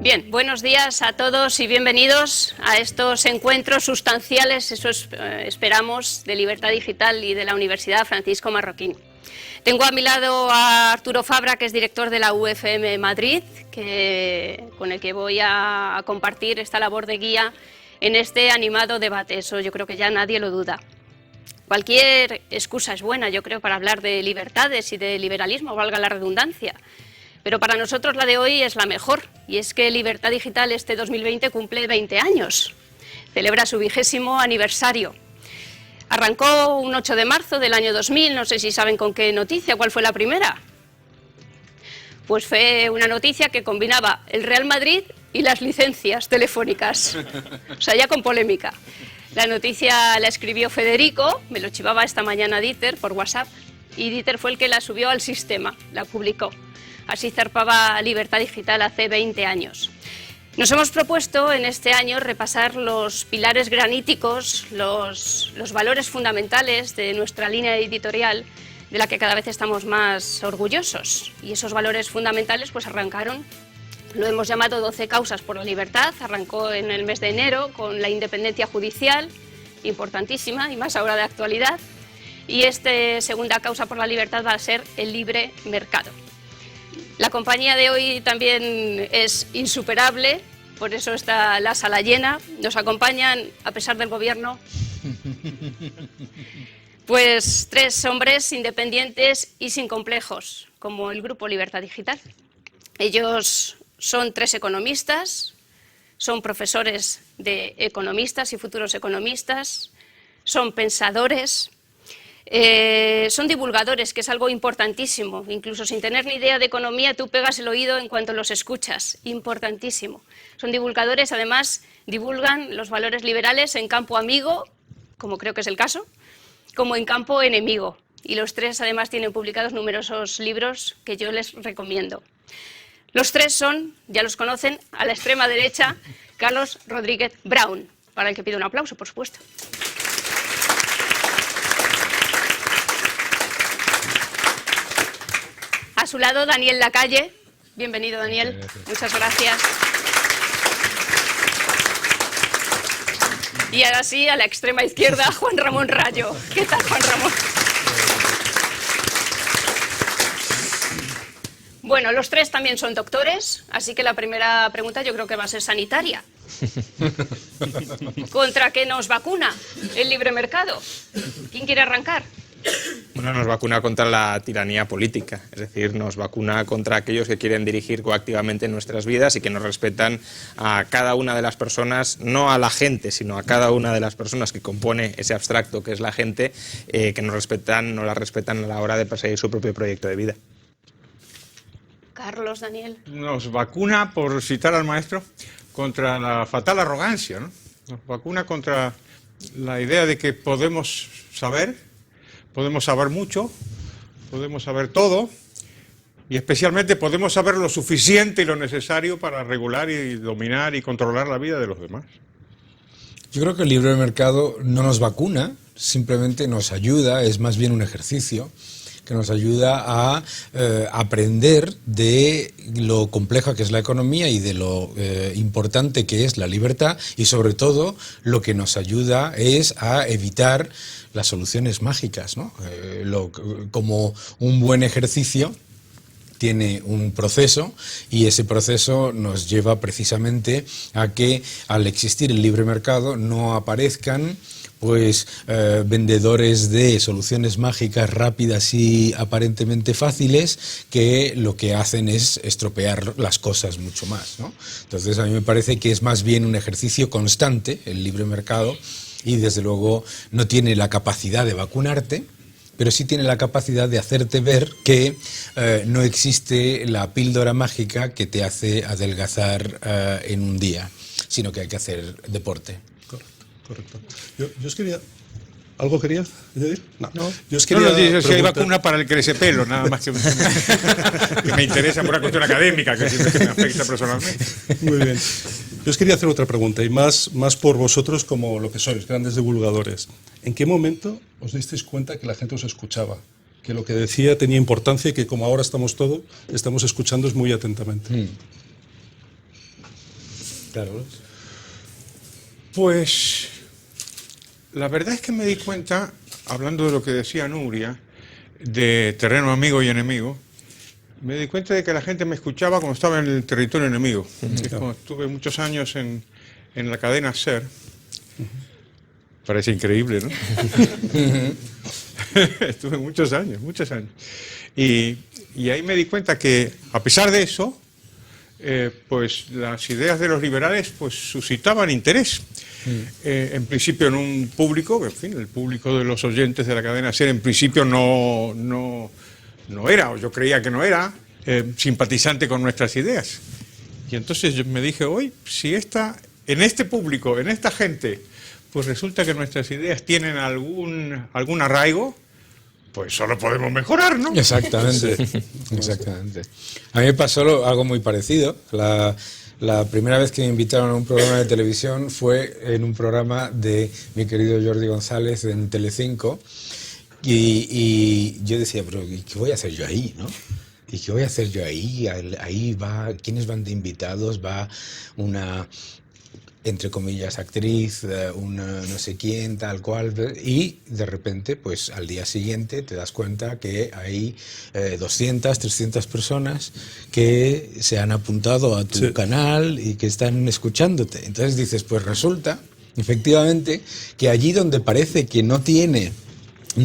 Bien, buenos días a todos y bienvenidos a estos encuentros sustanciales, eso esperamos, de Libertad Digital y de la Universidad Francisco Marroquín. Tengo a mi lado a Arturo Fabra, que es director de la UFM Madrid, con el que voy a compartir esta labor de guía en este animado debate, eso yo creo que ya nadie lo duda. Cualquier excusa es buena, yo creo, para hablar de libertades y de liberalismo, valga la redundancia. Pero para nosotros la de hoy es la mejor, y es que Libertad Digital este 2020 cumple 20 años, celebra su 20º aniversario. Arrancó un 8 de marzo del año 2000, no sé si saben con qué noticia, ¿cuál fue la primera? Pues fue una noticia que combinaba el Real Madrid y las licencias telefónicas, o sea, ya con polémica. La noticia la escribió Federico, me lo chivaba esta mañana Dieter por WhatsApp, y Dieter fue el que la subió al sistema, la publicó. Así zarpaba Libertad Digital hace 20 años. Nos hemos propuesto en este año repasar los pilares graníticos, los valores fundamentales de nuestra línea editorial, de la que cada vez estamos más orgullosos. Y esos valores fundamentales pues arrancaron, lo hemos llamado 12 causas por la libertad, arrancó en el mes de enero con la independencia judicial, importantísima y más ahora de actualidad, y esta segunda causa por la libertad va a ser el libre mercado. La compañía de hoy también es insuperable, por eso está la sala llena. Nos acompañan, a pesar del gobierno, pues 3 hombres independientes y sin complejos, como el Grupo Libertad Digital. Ellos son 3 economistas, son profesores de economistas y futuros economistas, son pensadores, son divulgadores, que es algo importantísimo, incluso sin tener ni idea de economía, tú pegas el oído en cuanto los escuchas, importantísimo. Son divulgadores, además divulgan los valores liberales en campo amigo, como creo que es el caso, como en campo enemigo. Y los 3 además tienen publicados numerosos libros que yo les recomiendo. Los 3 son, ya los conocen, a la extrema derecha, Carlos Rodríguez Brown, para el que pido un aplauso, por supuesto. A su lado, Daniel Lacalle. Bienvenido, Daniel. Muchas gracias. Y ahora sí, a la extrema izquierda, Juan Ramón Rayo. ¿Qué tal, Juan Ramón? Bueno, los 3 también son doctores, así que la primera pregunta yo creo que va a ser sanitaria. ¿Contra qué nos vacuna el libre mercado? ¿Quién quiere arrancar? Bueno, nos vacuna contra la tiranía política, es decir, nos vacuna contra aquellos que quieren dirigir coactivamente nuestras vidas y que no respetan a cada una de las personas, no a la gente, sino a cada una de las personas que compone ese abstracto que es la gente, que no la respetan a la hora de perseguir su propio proyecto de vida. Carlos, Daniel. Nos vacuna, por citar al maestro, contra la fatal arrogancia, ¿no? Nos vacuna contra la idea de que podemos saber mucho, podemos saber todo, y especialmente podemos saber lo suficiente y lo necesario para regular y dominar y controlar la vida de los demás. Yo creo que el libre mercado no nos vacuna, simplemente nos ayuda, es más bien un ejercicio que nos ayuda a aprender de lo compleja que es la economía y de lo importante que es la libertad, y sobre todo lo que nos ayuda es a evitar las soluciones mágicas, ¿no? Como un buen ejercicio tiene un proceso, y ese proceso nos lleva precisamente a que al existir el libre mercado no aparezcan vendedores de soluciones mágicas rápidas y aparentemente fáciles, que lo que hacen es estropear las cosas mucho más, ¿no? Entonces a mí me parece que es más bien un ejercicio constante el libre mercado, y desde luego no tiene la capacidad de vacunarte, pero sí tiene la capacidad de hacerte ver que no existe la píldora mágica que te hace adelgazar en un día, sino que hay que hacer deporte. Correcto. Yo os quería... ¿Algo querías añadir? No. Yo os quería dices si hay vacuna para el crecepelo, nada más que me interesa por una cuestión académica, que siempre me afecta personalmente. Muy bien. Yo os quería hacer otra pregunta, y más por vosotros como lo que sois, grandes divulgadores. ¿En qué momento os disteis cuenta que la gente os escuchaba? Que lo que decía tenía importancia y que, como ahora estamos escuchando muy atentamente. Claro. Pues la verdad es que me di cuenta, hablando de lo que decía Nuria, de terreno amigo y enemigo, me di cuenta de que la gente me escuchaba cuando estaba en el territorio enemigo. Es como estuve muchos años en la cadena SER. Parece increíble, ¿no? Estuve muchos años. Y ahí me di cuenta que, a pesar de eso, pues las ideas de los liberales pues suscitaban interés. En principio en un público, en fin, el público de los oyentes de la cadena SER en principio no era, o yo creía que no era, simpatizante con nuestras ideas. Y entonces yo me dije, hoy, si en este público, en esta gente, pues resulta que nuestras ideas tienen algún arraigo, pues solo podemos mejorar, ¿no? Exactamente, exactamente. A mí me pasó algo muy parecido. La primera vez que me invitaron a un programa de televisión fue en un programa de mi querido Jordi González en Telecinco, y yo decía, pero ¿y qué voy a hacer yo ahí, no? ¿Y qué voy a hacer yo ahí? Ahí va, ¿quiénes van de invitados? Va una, entre comillas, actriz, una no sé quién, tal cual, y de repente, pues al día siguiente te das cuenta que hay 200, 300 personas que se han apuntado a tu canal y que están escuchándote. Entonces dices, pues resulta, efectivamente, que allí donde parece que no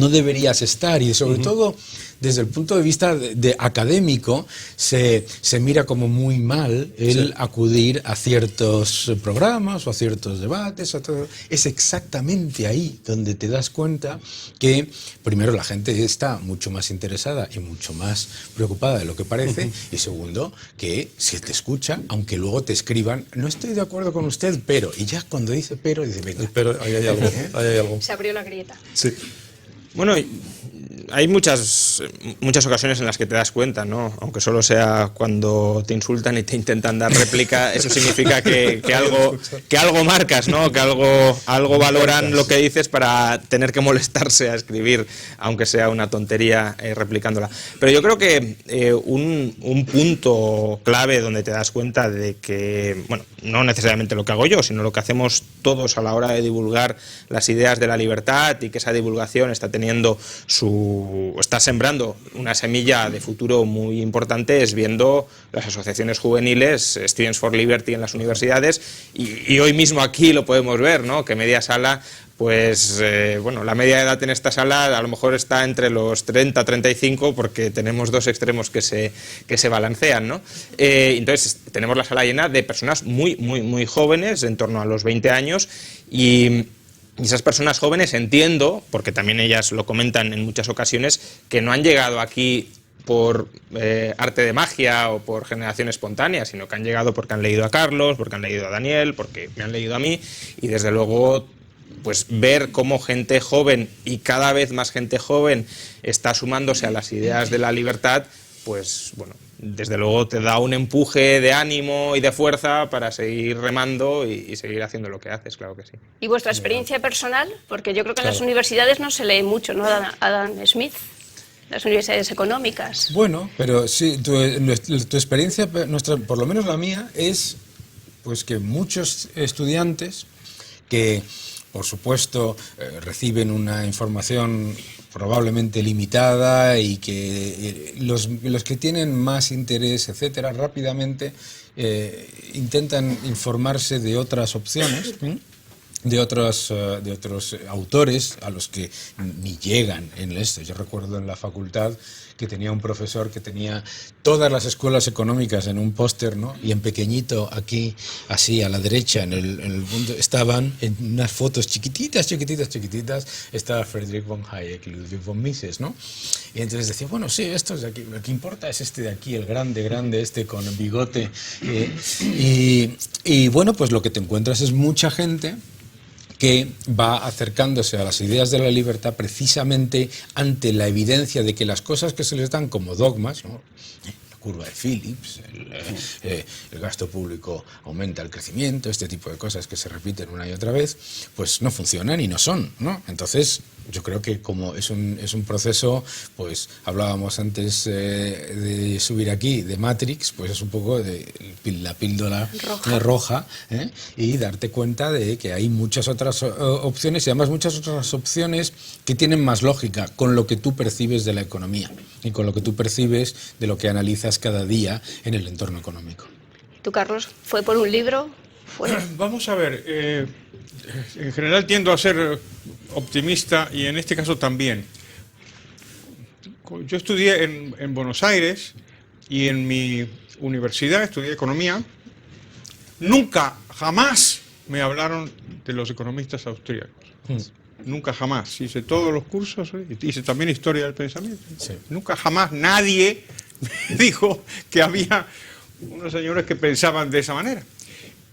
deberías estar, y sobre todo desde el punto de vista de académico se mira como muy mal el acudir a ciertos programas o a ciertos debates. Es exactamente ahí donde te das cuenta que primero la gente está mucho más interesada y mucho más preocupada de lo que parece, y segundo, que si te escucha, aunque luego te escriban, no estoy de acuerdo con usted, pero, y ya cuando dice pero, dice venga. Pero ahí hay algo, ahí hay algo. Se abrió la grieta. Sí. Bueno, hay muchas ocasiones en las que te das cuenta, ¿no? Aunque solo sea cuando te insultan y te intentan dar réplica, eso significa que algo marcas, ¿no? Que algo valoran lo que dices para tener que molestarse a escribir, aunque sea una tontería replicándola. Pero yo creo que un punto clave donde te das cuenta de que, bueno, no necesariamente lo que hago yo, sino lo que hacemos todos a la hora de divulgar las ideas de la libertad, y que esa divulgación está sembrando una semilla de futuro muy importante, es viendo las asociaciones juveniles, Students for Liberty en las universidades, y hoy mismo aquí lo podemos ver, ¿no? Que media sala, pues bueno, la media edad en esta sala a lo mejor está entre los 30 35, porque tenemos dos extremos que se balancean, ¿no? Entonces tenemos la sala llena de personas muy jóvenes, en torno a los 20 años, y esas personas jóvenes, entiendo, porque también ellas lo comentan en muchas ocasiones, que no han llegado aquí por arte de magia o por generación espontánea, sino que han llegado porque han leído a Carlos, porque han leído a Daniel, porque me han leído a mí, y desde luego pues ver cómo gente joven, y cada vez más gente joven, está sumándose a las ideas de la libertad, pues bueno, desde luego te da un empuje de ánimo y de fuerza para seguir remando y seguir haciendo lo que haces, claro que sí. ¿Y vuestra experiencia personal? Porque yo creo que en las universidades no se lee mucho, ¿no? Adam Smith, las universidades económicas. Bueno, pero sí, tu experiencia, por lo menos la mía, es pues que muchos estudiantes que, por supuesto, reciben una información probablemente limitada, y que los que tienen más interés, etcétera, rápidamente intentan informarse de otras opciones, de otros autores a los que ni llegan en esto. Yo recuerdo en la facultad que tenía un profesor que tenía todas las escuelas económicas en un póster, ¿no? Y en pequeñito aquí, así a la derecha, en el punto, estaban en unas fotos chiquititas, estaba Friedrich von Hayek y Ludwig von Mises, ¿no? Y entonces decía, bueno, sí, estos de aquí, lo que importa es este de aquí, el grande, este con el bigote. Y bueno, pues lo que te encuentras es mucha gente que va acercándose a las ideas de la libertad precisamente ante la evidencia de que las cosas que se les dan como dogmas, ¿no? Lo curva de Phillips, el gasto público aumenta el crecimiento, este tipo de cosas que se repiten una y otra vez, pues no funcionan y no son, ¿no? Entonces, yo creo que como es un proceso, pues hablábamos antes de subir aquí, de Matrix, pues es un poco de la píldora roja, y darte cuenta de que hay muchas otras opciones y además muchas otras opciones que tienen más lógica con lo que tú percibes de la economía y con lo que tú percibes de lo que analizas cada día en el entorno económico. ¿Tú, Carlos, fue por un libro? Vamos a ver, en general tiendo a ser optimista y en este caso también. Yo estudié en Buenos Aires y en mi universidad estudié economía. Nunca, jamás me hablaron de los economistas austríacos. Nunca jamás. Hice todos los cursos, hice también historia del pensamiento. Sí. Nunca jamás nadie me dijo que había unos señores que pensaban de esa manera.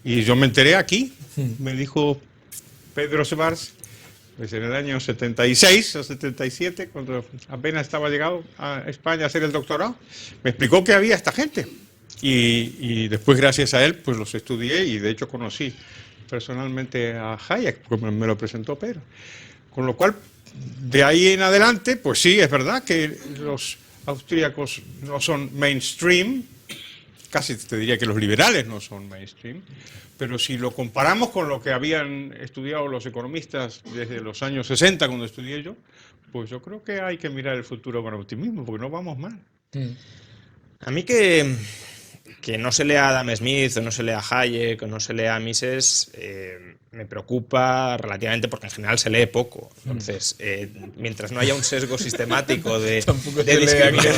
Y yo me enteré aquí, me dijo Pedro Sebars, pues en el año 76 o 77, cuando apenas estaba llegado a España a hacer el doctorado, me explicó que había esta gente. Y después, gracias a él, pues los estudié y de hecho conocí personalmente a Hayek, porque me lo presentó Pedro. Con lo cual, de ahí en adelante, pues sí, es verdad que los austríacos no son mainstream, casi te diría que los liberales no son mainstream, pero si lo comparamos con lo que habían estudiado los economistas desde los años 60, cuando estudié yo, pues yo creo que hay que mirar el futuro con optimismo, porque no vamos mal. A mí que no se lea a Adam Smith, o no se lea a Hayek, o no se lea a Mises, me preocupa relativamente porque en general se lee poco. Entonces, mientras no haya un sesgo sistemático de discriminación,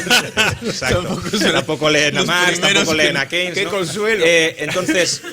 exacto, tampoco leen a Marx, tampoco leen a Keynes, ¡Qué ¿no? consuelo! Entonces,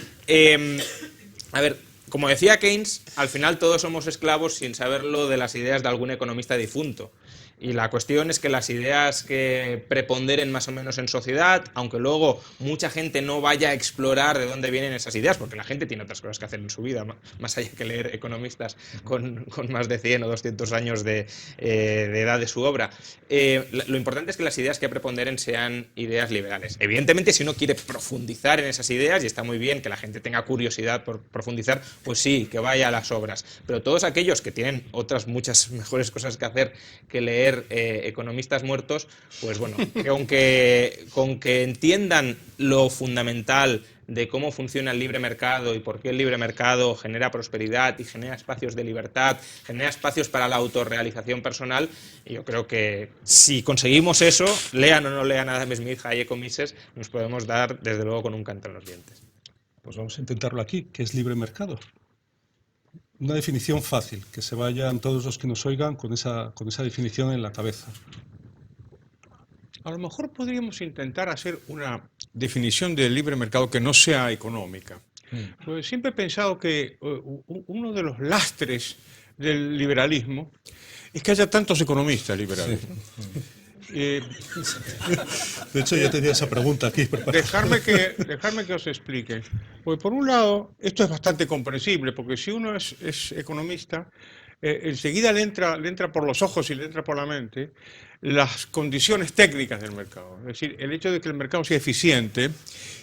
a ver, como decía Keynes, al final todos somos esclavos sin saberlo de las ideas de algún economista difunto. Y la cuestión es que las ideas que preponderen más o menos en sociedad, aunque luego mucha gente no vaya a explorar de dónde vienen esas ideas, porque la gente tiene otras cosas que hacer en su vida, más allá que leer economistas con más de 100 o 200 años de edad de su obra, lo importante es que las ideas que preponderen sean ideas liberales. Evidentemente, si uno quiere profundizar en esas ideas, y está muy bien que la gente tenga curiosidad por profundizar, pues sí, que vaya a las obras. Pero todos aquellos que tienen otras muchas mejores cosas que hacer que leer economistas muertos, pues bueno, que con que entiendan lo fundamental de cómo funciona el libre mercado y por qué el libre mercado genera prosperidad y genera espacios de libertad, genera espacios para la autorrealización personal, y yo creo que si conseguimos eso, lean o no lean a Adam Smith, Hayek o Mises, nos podemos dar desde luego con un canto en los dientes. Pues vamos a intentarlo aquí. ¿Qué es libre mercado? Una definición fácil, que se vayan todos los que nos oigan con esa definición en la cabeza. A lo mejor podríamos intentar hacer una definición del libre mercado que no sea económica. Porque siempre he pensado que uno de los lastres del liberalismo es que haya tantos economistas liberales. Sí. De hecho, yo tenía esa pregunta aquí. Dejarme que os explique. Pues por un lado, esto es bastante comprensible, porque si uno es economista, enseguida le entra por los ojos y le entra por la mente las condiciones técnicas del mercado. Es decir, el hecho de que el mercado sea eficiente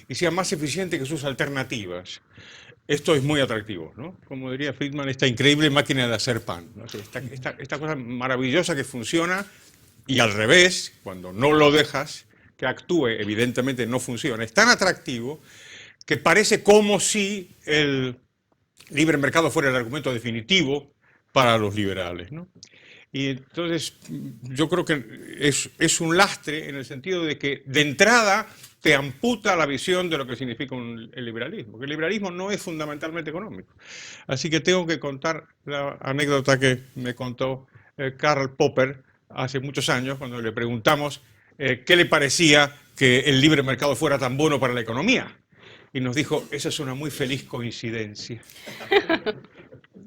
y sea más eficiente que sus alternativas. Esto es muy atractivo, ¿no? Como diría Friedman, esta increíble máquina de hacer pan, ¿no? Esta cosa maravillosa que funciona. Y al revés, cuando no lo dejas que actúe, evidentemente no funciona. Es tan atractivo que parece como si el libre mercado fuera el argumento definitivo para los liberales, ¿no? Y entonces yo creo que es un lastre en el sentido de que de entrada te amputa la visión de lo que significa el liberalismo. Que el liberalismo no es fundamentalmente económico. Así que tengo que contar la anécdota que me contó Karl Popper hace muchos años, cuando le preguntamos qué le parecía que el libre mercado fuera tan bueno para la economía. Y nos dijo, esa es una muy feliz coincidencia.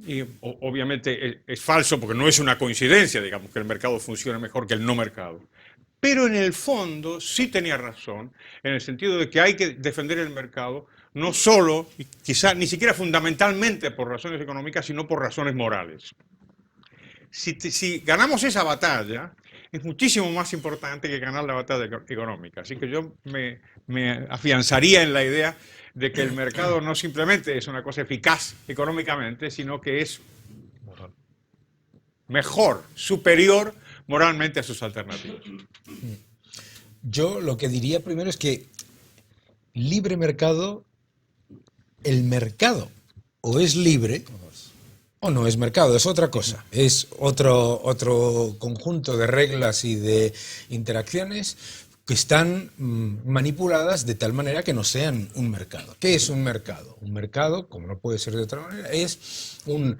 Y obviamente es falso, porque no es una coincidencia, digamos, que el mercado funcione mejor que el no mercado. Pero en el fondo sí tenía razón, en el sentido de que hay que defender el mercado, no solo, y quizá ni siquiera fundamentalmente por razones económicas, sino por razones morales. Si ganamos esa batalla, es muchísimo más importante que ganar la batalla económica. Así que yo me afianzaría en la idea de que el mercado no simplemente es una cosa eficaz económicamente, sino que es mejor, superior moralmente a sus alternativas. Yo lo que diría primero es que libre mercado, el mercado o es libre o no es mercado, es otra cosa, es otro conjunto de reglas y de interacciones que están manipuladas de tal manera que no sean un mercado. ¿Qué es un mercado? Un mercado, como no puede ser de otra manera, es un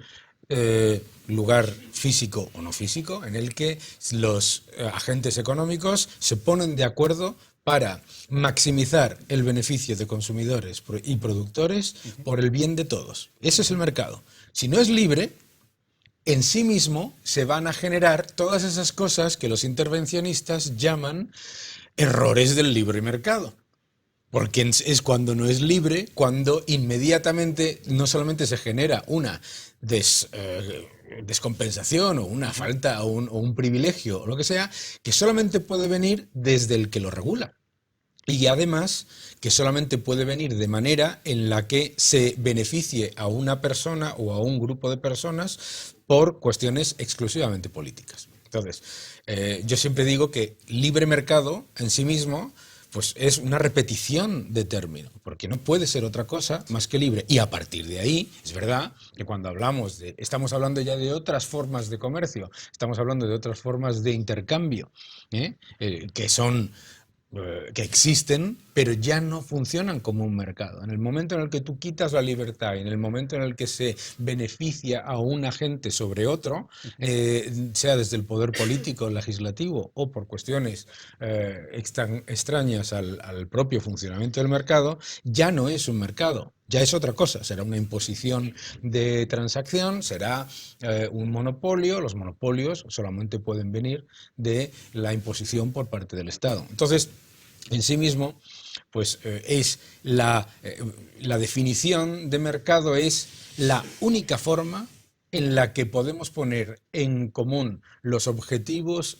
lugar físico o no físico en el que los agentes económicos se ponen de acuerdo para maximizar el beneficio de consumidores y productores por el bien de todos. Ese es el mercado. Si no es libre, en sí mismo se van a generar todas esas cosas que los intervencionistas llaman errores del libre mercado. Porque es cuando no es libre, cuando inmediatamente no solamente se genera una descompensación o una falta o un privilegio o lo que sea, que solamente puede venir desde el que lo regula. Y además que solamente puede venir de manera en la que se beneficie a una persona o a un grupo de personas por cuestiones exclusivamente políticas. Entonces, yo siempre digo que libre mercado en sí mismo pues es una repetición de término, porque no puede ser otra cosa más que libre. Y a partir de ahí, es verdad que cuando hablamos estamos hablando ya de otras formas de comercio, estamos hablando de otras formas de intercambio, que existen, pero ya no funcionan como un mercado. En el momento en el que tú quitas la libertad, en el momento en el que se beneficia a un agente sobre otro, sea desde el poder político, legislativo o por cuestiones extrañas al propio funcionamiento del mercado, ya no es un mercado. Ya es otra cosa, será una imposición de transacción, será un monopolio. Los monopolios solamente pueden venir de la imposición por parte del Estado. Entonces, en sí mismo, pues es la definición de mercado es la única forma en la que podemos poner en común los objetivos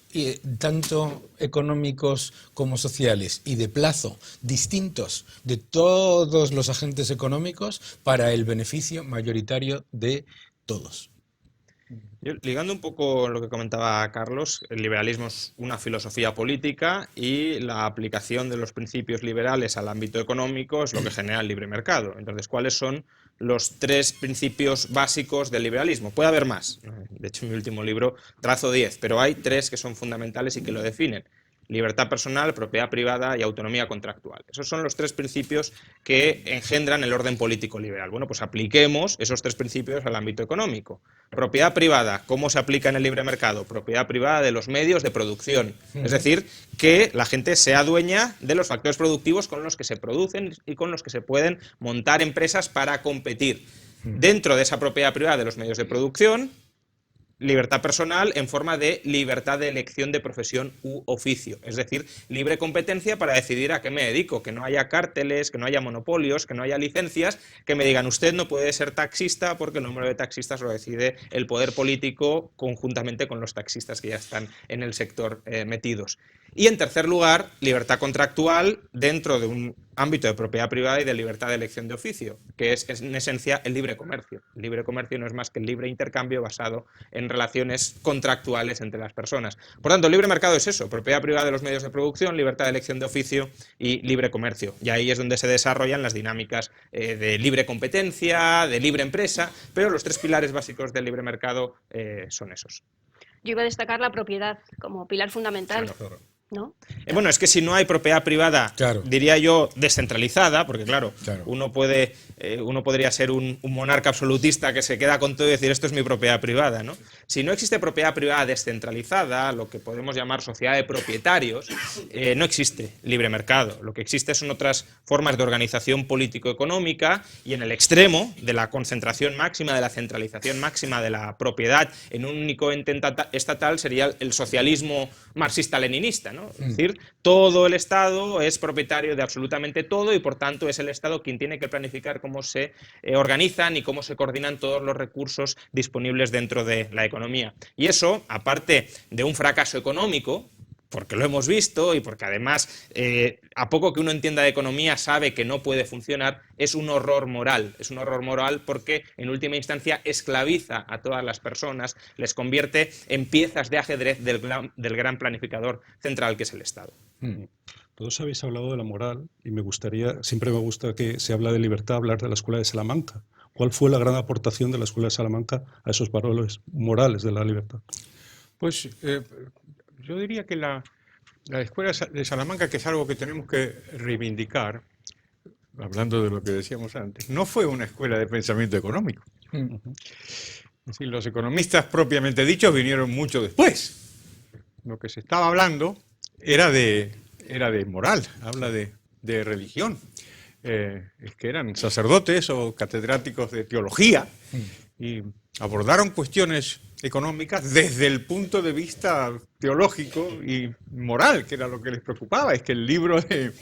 tanto económicos como sociales y de plazo distintos de todos los agentes económicos para el beneficio mayoritario de todos. Ligando un poco lo que comentaba Carlos, el liberalismo es una filosofía política y la aplicación de los principios liberales al ámbito económico es lo que genera el libre mercado. Entonces, ¿cuáles son los tres principios básicos del liberalismo? Puede haber más. De hecho, en mi último libro trazo 10, pero hay tres que son fundamentales y que lo definen. Libertad personal, propiedad privada y autonomía contractual. Esos son los tres principios que engendran el orden político liberal. Bueno, pues apliquemos esos tres principios al ámbito económico. Propiedad privada, ¿cómo se aplica en el libre mercado? Propiedad privada de los medios de producción. Es decir, que la gente sea dueña de los factores productivos con los que se producen y con los que se pueden montar empresas para competir. Dentro de esa propiedad privada de los medios de producción, libertad personal en forma de libertad de elección de profesión u oficio, es decir, libre competencia para decidir a qué me dedico, que no haya cárteles, que no haya monopolios, que no haya licencias, que me digan usted no puede ser taxista porque el número de taxistas lo decide el poder político conjuntamente con los taxistas que ya están en el sector metidos. Y en tercer lugar, libertad contractual dentro de un ámbito de propiedad privada y de libertad de elección de oficio, que es en esencia el libre comercio. El libre comercio no es más que el libre intercambio basado en relaciones contractuales entre las personas. Por tanto, el libre mercado es eso, propiedad privada de los medios de producción, libertad de elección de oficio y libre comercio. Y ahí es donde se desarrollan las dinámicas de libre competencia, de libre empresa, pero los tres pilares básicos del libre mercado son esos. Yo iba a destacar la propiedad como pilar fundamental. Claro. ¿No? Bueno, es que si no hay propiedad privada, claro, diría yo, descentralizada, porque claro. Uno podría ser un monarca absolutista que se queda con todo y decir esto es mi propiedad privada, ¿no? Si no existe propiedad privada descentralizada, lo que podemos llamar sociedad de propietarios, no existe libre mercado. Lo que existe son otras formas de organización político-económica y en el extremo de la concentración máxima, de la centralización máxima de la propiedad en un único ente estatal sería el socialismo marxista-leninista, ¿no? Es decir, todo el Estado es propietario de absolutamente todo y por tanto es el Estado quien tiene que planificar cómo se organizan y cómo se coordinan todos los recursos disponibles dentro de la economía. Y eso, aparte de un fracaso económico, porque lo hemos visto y porque además a poco que uno entienda de economía sabe que no puede funcionar, es un horror moral. Es un horror moral porque en última instancia esclaviza a todas las personas, les convierte en piezas de ajedrez del gran planificador central que es el Estado. Todos habéis hablado de la moral y siempre me gusta que se habla de libertad, hablar de la Escuela de Salamanca. ¿Cuál fue la gran aportación de la Escuela de Salamanca a esos valores morales de la libertad? Pues yo diría que la Escuela de Salamanca, que es algo que tenemos que reivindicar, hablando de lo que decíamos antes, no fue una escuela de pensamiento económico. Es decir, los economistas propiamente dichos vinieron mucho después. Lo que se estaba hablando era de moral, habla de religión. Es que eran sacerdotes o catedráticos de teología y abordaron cuestiones económicas desde el punto de vista teológico y moral, que era lo que les preocupaba. Es que el libro de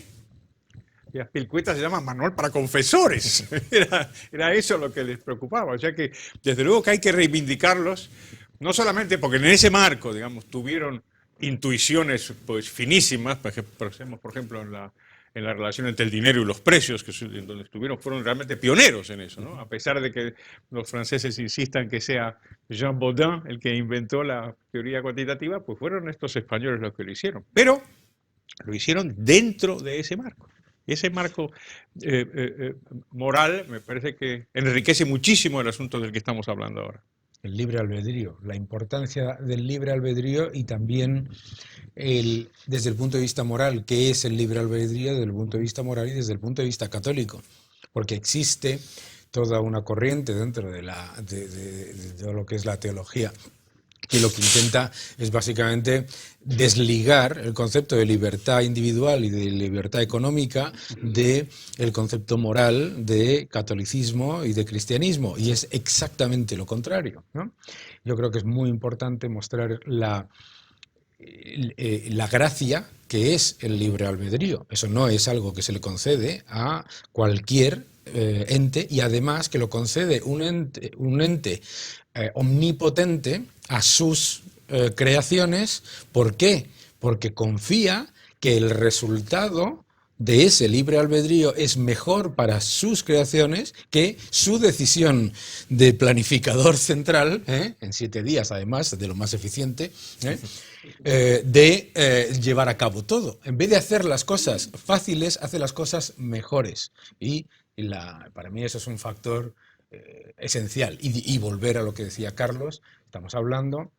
Azpilicueta se llama Manual para Confesores. Era eso lo que les preocupaba. O sea que, desde luego que hay que reivindicarlos, no solamente porque en ese marco, digamos, tuvieron intuiciones pues finísimas, por ejemplo, en la relación entre el dinero y los precios, en donde fueron realmente pioneros en eso, ¿no? A pesar de que los franceses insistan que sea Jean Bodin el que inventó la teoría cuantitativa, pues fueron estos españoles los que lo hicieron. Pero lo hicieron dentro de ese marco. Y ese marco moral me parece que enriquece muchísimo el asunto del que estamos hablando ahora. El libre albedrío, la importancia del libre albedrío y también desde el punto de vista moral, ¿qué es el libre albedrío desde el punto de vista moral y desde el punto de vista católico? Porque existe toda una corriente dentro de todo lo que es la teología que lo que intenta es básicamente desligar el concepto de libertad individual y de libertad económica del concepto moral de catolicismo y de cristianismo, y es exactamente lo contrario, ¿no? Yo creo que es muy importante mostrar la gracia que es el libre albedrío. Eso no es algo que se le concede a cualquier ente, y además que lo concede un ente omnipotente a sus creaciones. ¿Por qué? Porque confía que el resultado de ese libre albedrío es mejor para sus creaciones que su decisión de planificador central, en 7 días además, de lo más eficiente, de llevar a cabo todo. En vez de hacer las cosas fáciles, hace las cosas mejores. Y para mí eso es un factor esencial. Y volver a lo que decía Carlos, estamos hablando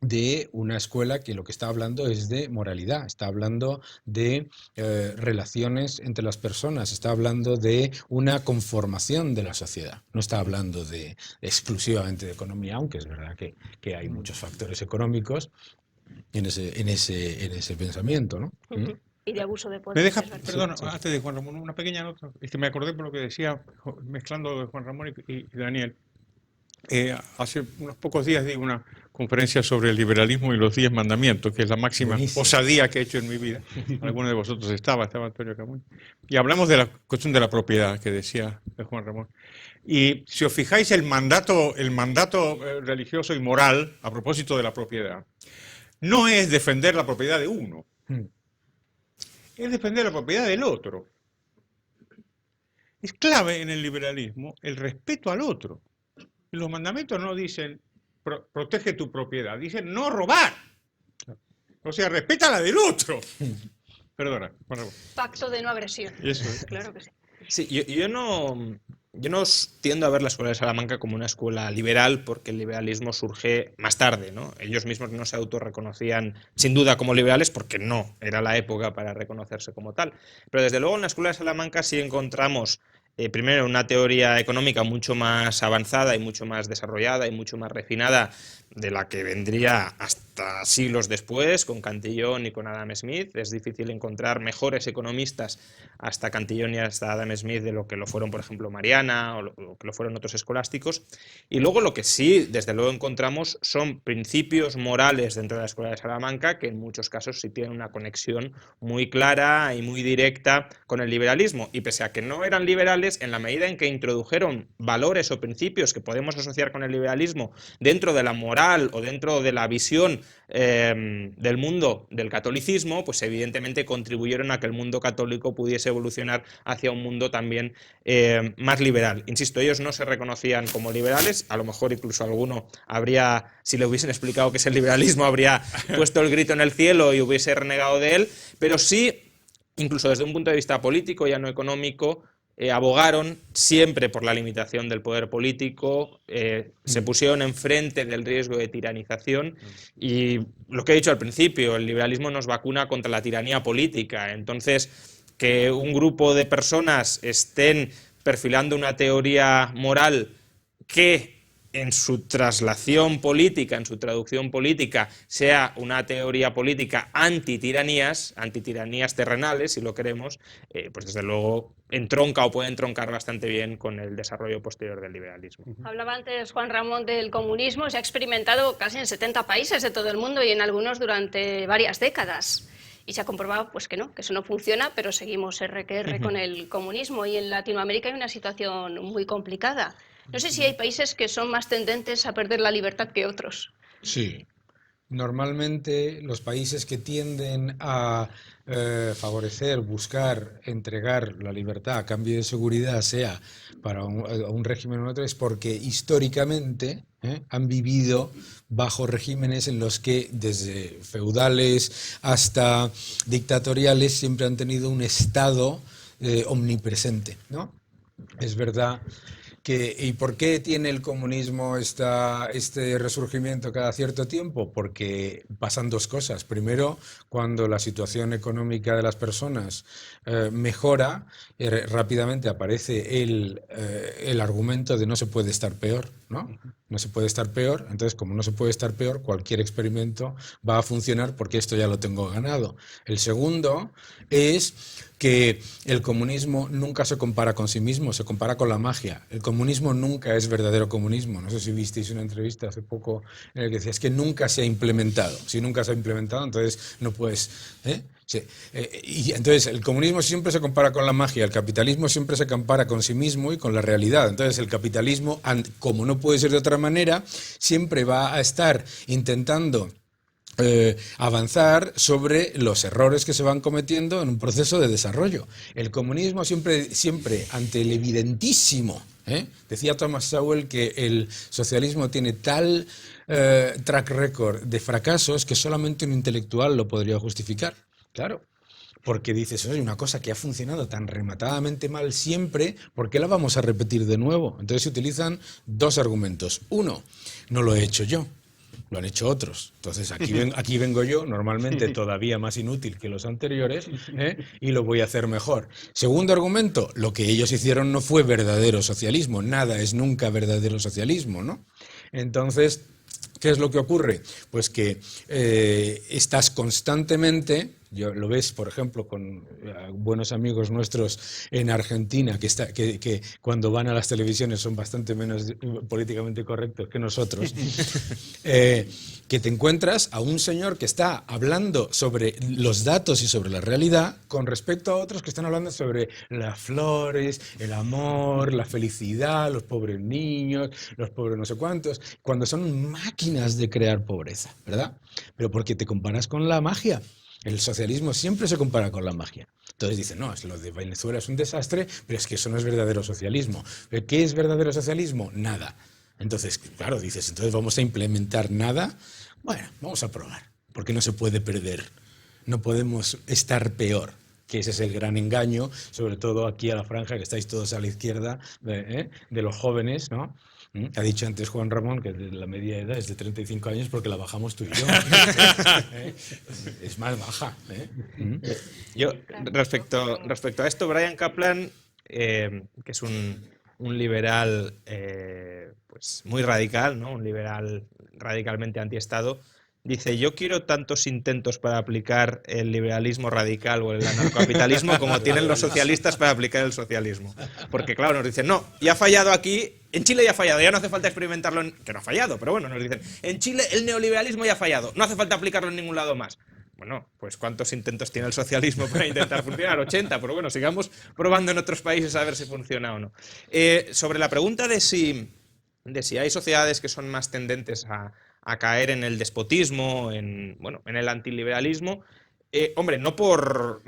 de una escuela que lo que está hablando es de moralidad, está hablando de relaciones entre las personas, está hablando de una conformación de la sociedad, no está hablando exclusivamente de economía, aunque es verdad que hay muchos factores económicos en ese pensamiento, ¿no? Y de abuso de poder. Me deja, perdón, antes de Juan Ramón, una pequeña nota. Es que me acordé por lo que decía, mezclando de Juan Ramón y Daniel. Hace unos pocos días di una conferencia sobre el liberalismo y los 10 mandamientos, que es la máxima osadía que he hecho en mi vida. Algunos de vosotros estaba Antonio Camuy. Y hablamos de la cuestión de la propiedad, que decía Juan Ramón. Y si os fijáis, el mandato religioso y moral, a propósito de la propiedad, no es defender la propiedad de uno, es defender la propiedad del otro. Es clave en el liberalismo el respeto al otro. Los mandamientos no dicen protege tu propiedad, dicen no robar. O sea, respeta la del otro. Perdona. Bueno. Pacto de no agresión. Eso es. Claro que sí. Sí, yo no tiendo a ver la Escuela de Salamanca como una escuela liberal, porque el liberalismo surge más tarde, ¿no? Ellos mismos no se autorreconocían sin duda como liberales porque no era la época para reconocerse como tal. Pero desde luego en la Escuela de Salamanca sí encontramos primero una teoría económica mucho más avanzada y mucho más desarrollada y mucho más refinada de la que vendría hasta hasta siglos después, con Cantillon y con Adam Smith. Es difícil encontrar mejores economistas hasta Cantillon y hasta Adam Smith de lo que lo fueron, por ejemplo, Mariana o lo que lo fueron otros escolásticos. Y luego lo que sí, desde luego, encontramos son principios morales dentro de la Escuela de Salamanca que en muchos casos sí tienen una conexión muy clara y muy directa con el liberalismo. Y pese a que no eran liberales, en la medida en que introdujeron valores o principios que podemos asociar con el liberalismo dentro de la moral o dentro de la visión del mundo del catolicismo, pues evidentemente contribuyeron a que el mundo católico pudiese evolucionar hacia un mundo también más liberal. Insisto, ellos no se reconocían como liberales, a lo mejor incluso alguno habría, si le hubiesen explicado qué es el liberalismo, habría puesto el grito en el cielo y hubiese renegado de él, pero sí, incluso desde un punto de vista político, ya no económico, abogaron siempre por la limitación del poder político, se pusieron enfrente del riesgo de tiranización y lo que he dicho al principio, el liberalismo nos vacuna contra la tiranía política. Entonces, que un grupo de personas estén perfilando una teoría moral que en su traslación política, en su traducción política, sea una teoría política antitiranías terrenales, si lo queremos, pues desde luego entronca o puede entroncar bastante bien con el desarrollo posterior del liberalismo. Hablaba antes Juan Ramón del comunismo, se ha experimentado casi en 70 países de todo el mundo y en algunos durante varias décadas. Y se ha comprobado pues que no, que eso no funciona, pero seguimos RQR con el comunismo. Y en Latinoamérica hay una situación muy complicada. No sé si hay países que son más tendentes a perder la libertad que otros. Sí. Normalmente los países que tienden a favorecer, buscar, entregar la libertad a cambio de seguridad, sea para un régimen u otro, es porque históricamente han vivido bajo regímenes en los que desde feudales hasta dictatoriales siempre han tenido un Estado omnipresente, ¿no? Es verdad ¿y por qué tiene el comunismo este resurgimiento cada cierto tiempo? Porque pasan dos cosas. Primero, cuando la situación económica de las personas mejora, rápidamente aparece el argumento de no se puede estar peor, ¿no? No se puede estar peor, entonces como no se puede estar peor, cualquier experimento va a funcionar porque esto ya lo tengo ganado. El segundo es que el comunismo nunca se compara con sí mismo, se compara con la magia. El comunismo nunca es verdadero comunismo. No sé si visteis una entrevista hace poco en la que decía, es que nunca se ha implementado. Si nunca se ha implementado, entonces no puedes... Sí. Y entonces el comunismo siempre se compara con la magia, el capitalismo siempre se compara con sí mismo y con la realidad. Entonces el capitalismo, como no puede ser de otra manera, siempre va a estar intentando avanzar sobre los errores que se van cometiendo en un proceso de desarrollo. El comunismo siempre ante el evidentísimo, decía Thomas Sowell que el socialismo tiene tal track record de fracasos que solamente un intelectual lo podría justificar. Claro, porque dices, oye, una cosa que ha funcionado tan rematadamente mal siempre, ¿por qué la vamos a repetir de nuevo? Entonces se utilizan dos argumentos. Uno, no lo he hecho yo, lo han hecho otros. Entonces aquí vengo yo, normalmente todavía más inútil que los anteriores, y lo voy a hacer mejor. Segundo argumento, lo que ellos hicieron no fue verdadero socialismo, nada es nunca verdadero socialismo, ¿no? Entonces, ¿qué es lo que ocurre? Pues que estás constantemente... Lo ves, por ejemplo, con buenos amigos nuestros en Argentina, que cuando van a las televisiones son bastante menos políticamente correctos que nosotros, que te encuentras a un señor que está hablando sobre los datos y sobre la realidad con respecto a otros que están hablando sobre las flores, el amor, la felicidad, los pobres niños, los pobres no sé cuántos, cuando son máquinas de crear pobreza, ¿verdad? Pero porque te comparas con la magia. El socialismo siempre se compara con la magia. Entonces dicen, no, lo de Venezuela es un desastre, pero es que eso no es verdadero socialismo. ¿Qué es verdadero socialismo? Nada. Entonces, claro, dices, entonces vamos a implementar nada. Bueno, vamos a probar, porque no se puede perder. No podemos estar peor, que ese es el gran engaño, sobre todo aquí a la franja, que estáis todos a la izquierda, de los jóvenes, ¿no? Ha dicho antes Juan Ramón que la media edad es de 35 años porque la bajamos tú y yo. Es más baja. Yo, respecto a esto, Bryan Caplan, que es un liberal pues muy radical, ¿no? Un liberal radicalmente antiestado, dice, yo quiero tantos intentos para aplicar el liberalismo radical o el anarcocapitalismo como tienen los socialistas para aplicar el socialismo. Porque claro, nos dicen, no, ya ha fallado aquí, en Chile ya ha fallado, ya no hace falta experimentarlo, que no ha fallado, pero bueno, nos dicen, en Chile el neoliberalismo ya ha fallado, no hace falta aplicarlo en ningún lado más. Bueno, pues ¿cuántos intentos tiene el socialismo para intentar funcionar? 80, pero bueno, sigamos probando en otros países a ver si funciona o no. Sobre la pregunta de si hay sociedades que son más tendentes a caer en el despotismo, en el antiliberalismo, hombre, no por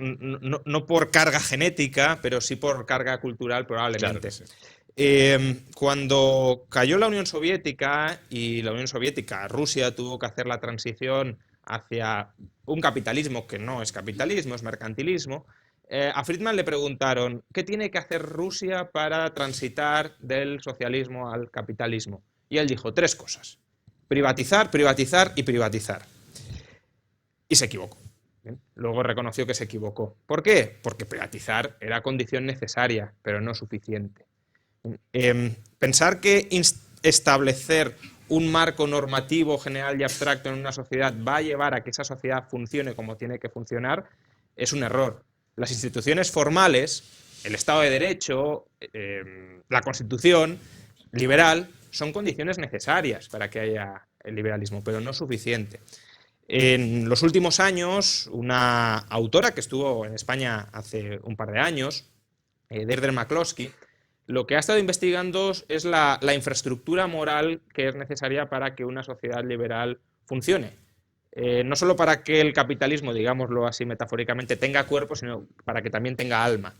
carga genética, pero sí por carga cultural probablemente. Claro, sí. Cuando cayó la Unión Soviética y la Unión Soviética, Rusia tuvo que hacer la transición hacia un capitalismo que no es capitalismo, es mercantilismo, a Friedman le preguntaron ¿qué tiene que hacer Rusia para transitar del socialismo al capitalismo? Y él dijo 3 cosas. Privatizar, privatizar y privatizar. Y se equivocó. ¿Bien? Luego reconoció que se equivocó. ¿Por qué? Porque privatizar era condición necesaria, pero no suficiente. Pensar que establecer un marco normativo general y abstracto en una sociedad va a llevar a que esa sociedad funcione como tiene que funcionar es un error. Las instituciones formales, el Estado de Derecho, la Constitución liberal, son condiciones necesarias para que haya el liberalismo, pero no suficiente. En los últimos años, una autora que estuvo en España hace un par de años, Deirdre McCloskey, lo que ha estado investigando es la infraestructura moral que es necesaria para que una sociedad liberal funcione. No solo para que el capitalismo, digámoslo así metafóricamente, tenga cuerpo, sino para que también tenga alma.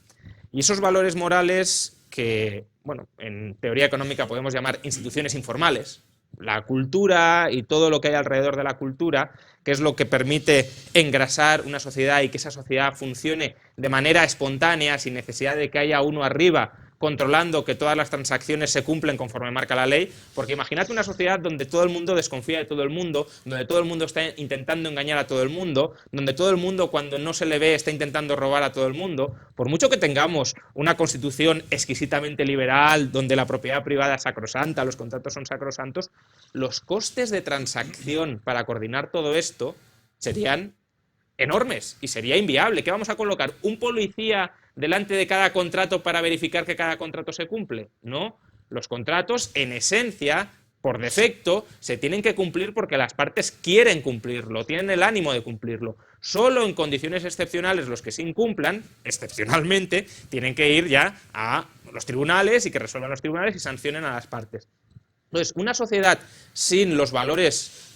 Y esos valores morales que, bueno, en teoría económica podemos llamar instituciones informales, la cultura y todo lo que hay alrededor de la cultura, que es lo que permite engrasar una sociedad y que esa sociedad funcione de manera espontánea, sin necesidad de que haya uno arriba controlando que todas las transacciones se cumplen conforme marca la ley, porque imagínate una sociedad donde todo el mundo desconfía de todo el mundo, donde todo el mundo está intentando engañar a todo el mundo, donde todo el mundo cuando no se le ve está intentando robar a todo el mundo. Por mucho que tengamos una constitución exquisitamente liberal, donde la propiedad privada es sacrosanta, los contratos son sacrosantos, los costes de transacción para coordinar todo esto serían enormes y sería inviable. ¿Qué vamos a colocar? ¿Un policía delante de cada contrato para verificar que cada contrato se cumple? No, los contratos en esencia, por defecto, se tienen que cumplir porque las partes quieren cumplirlo, tienen el ánimo de cumplirlo. Solo en condiciones excepcionales los que se incumplan, excepcionalmente, tienen que ir ya a los tribunales y que resuelvan los tribunales y sancionen a las partes. Entonces, una sociedad sin los valores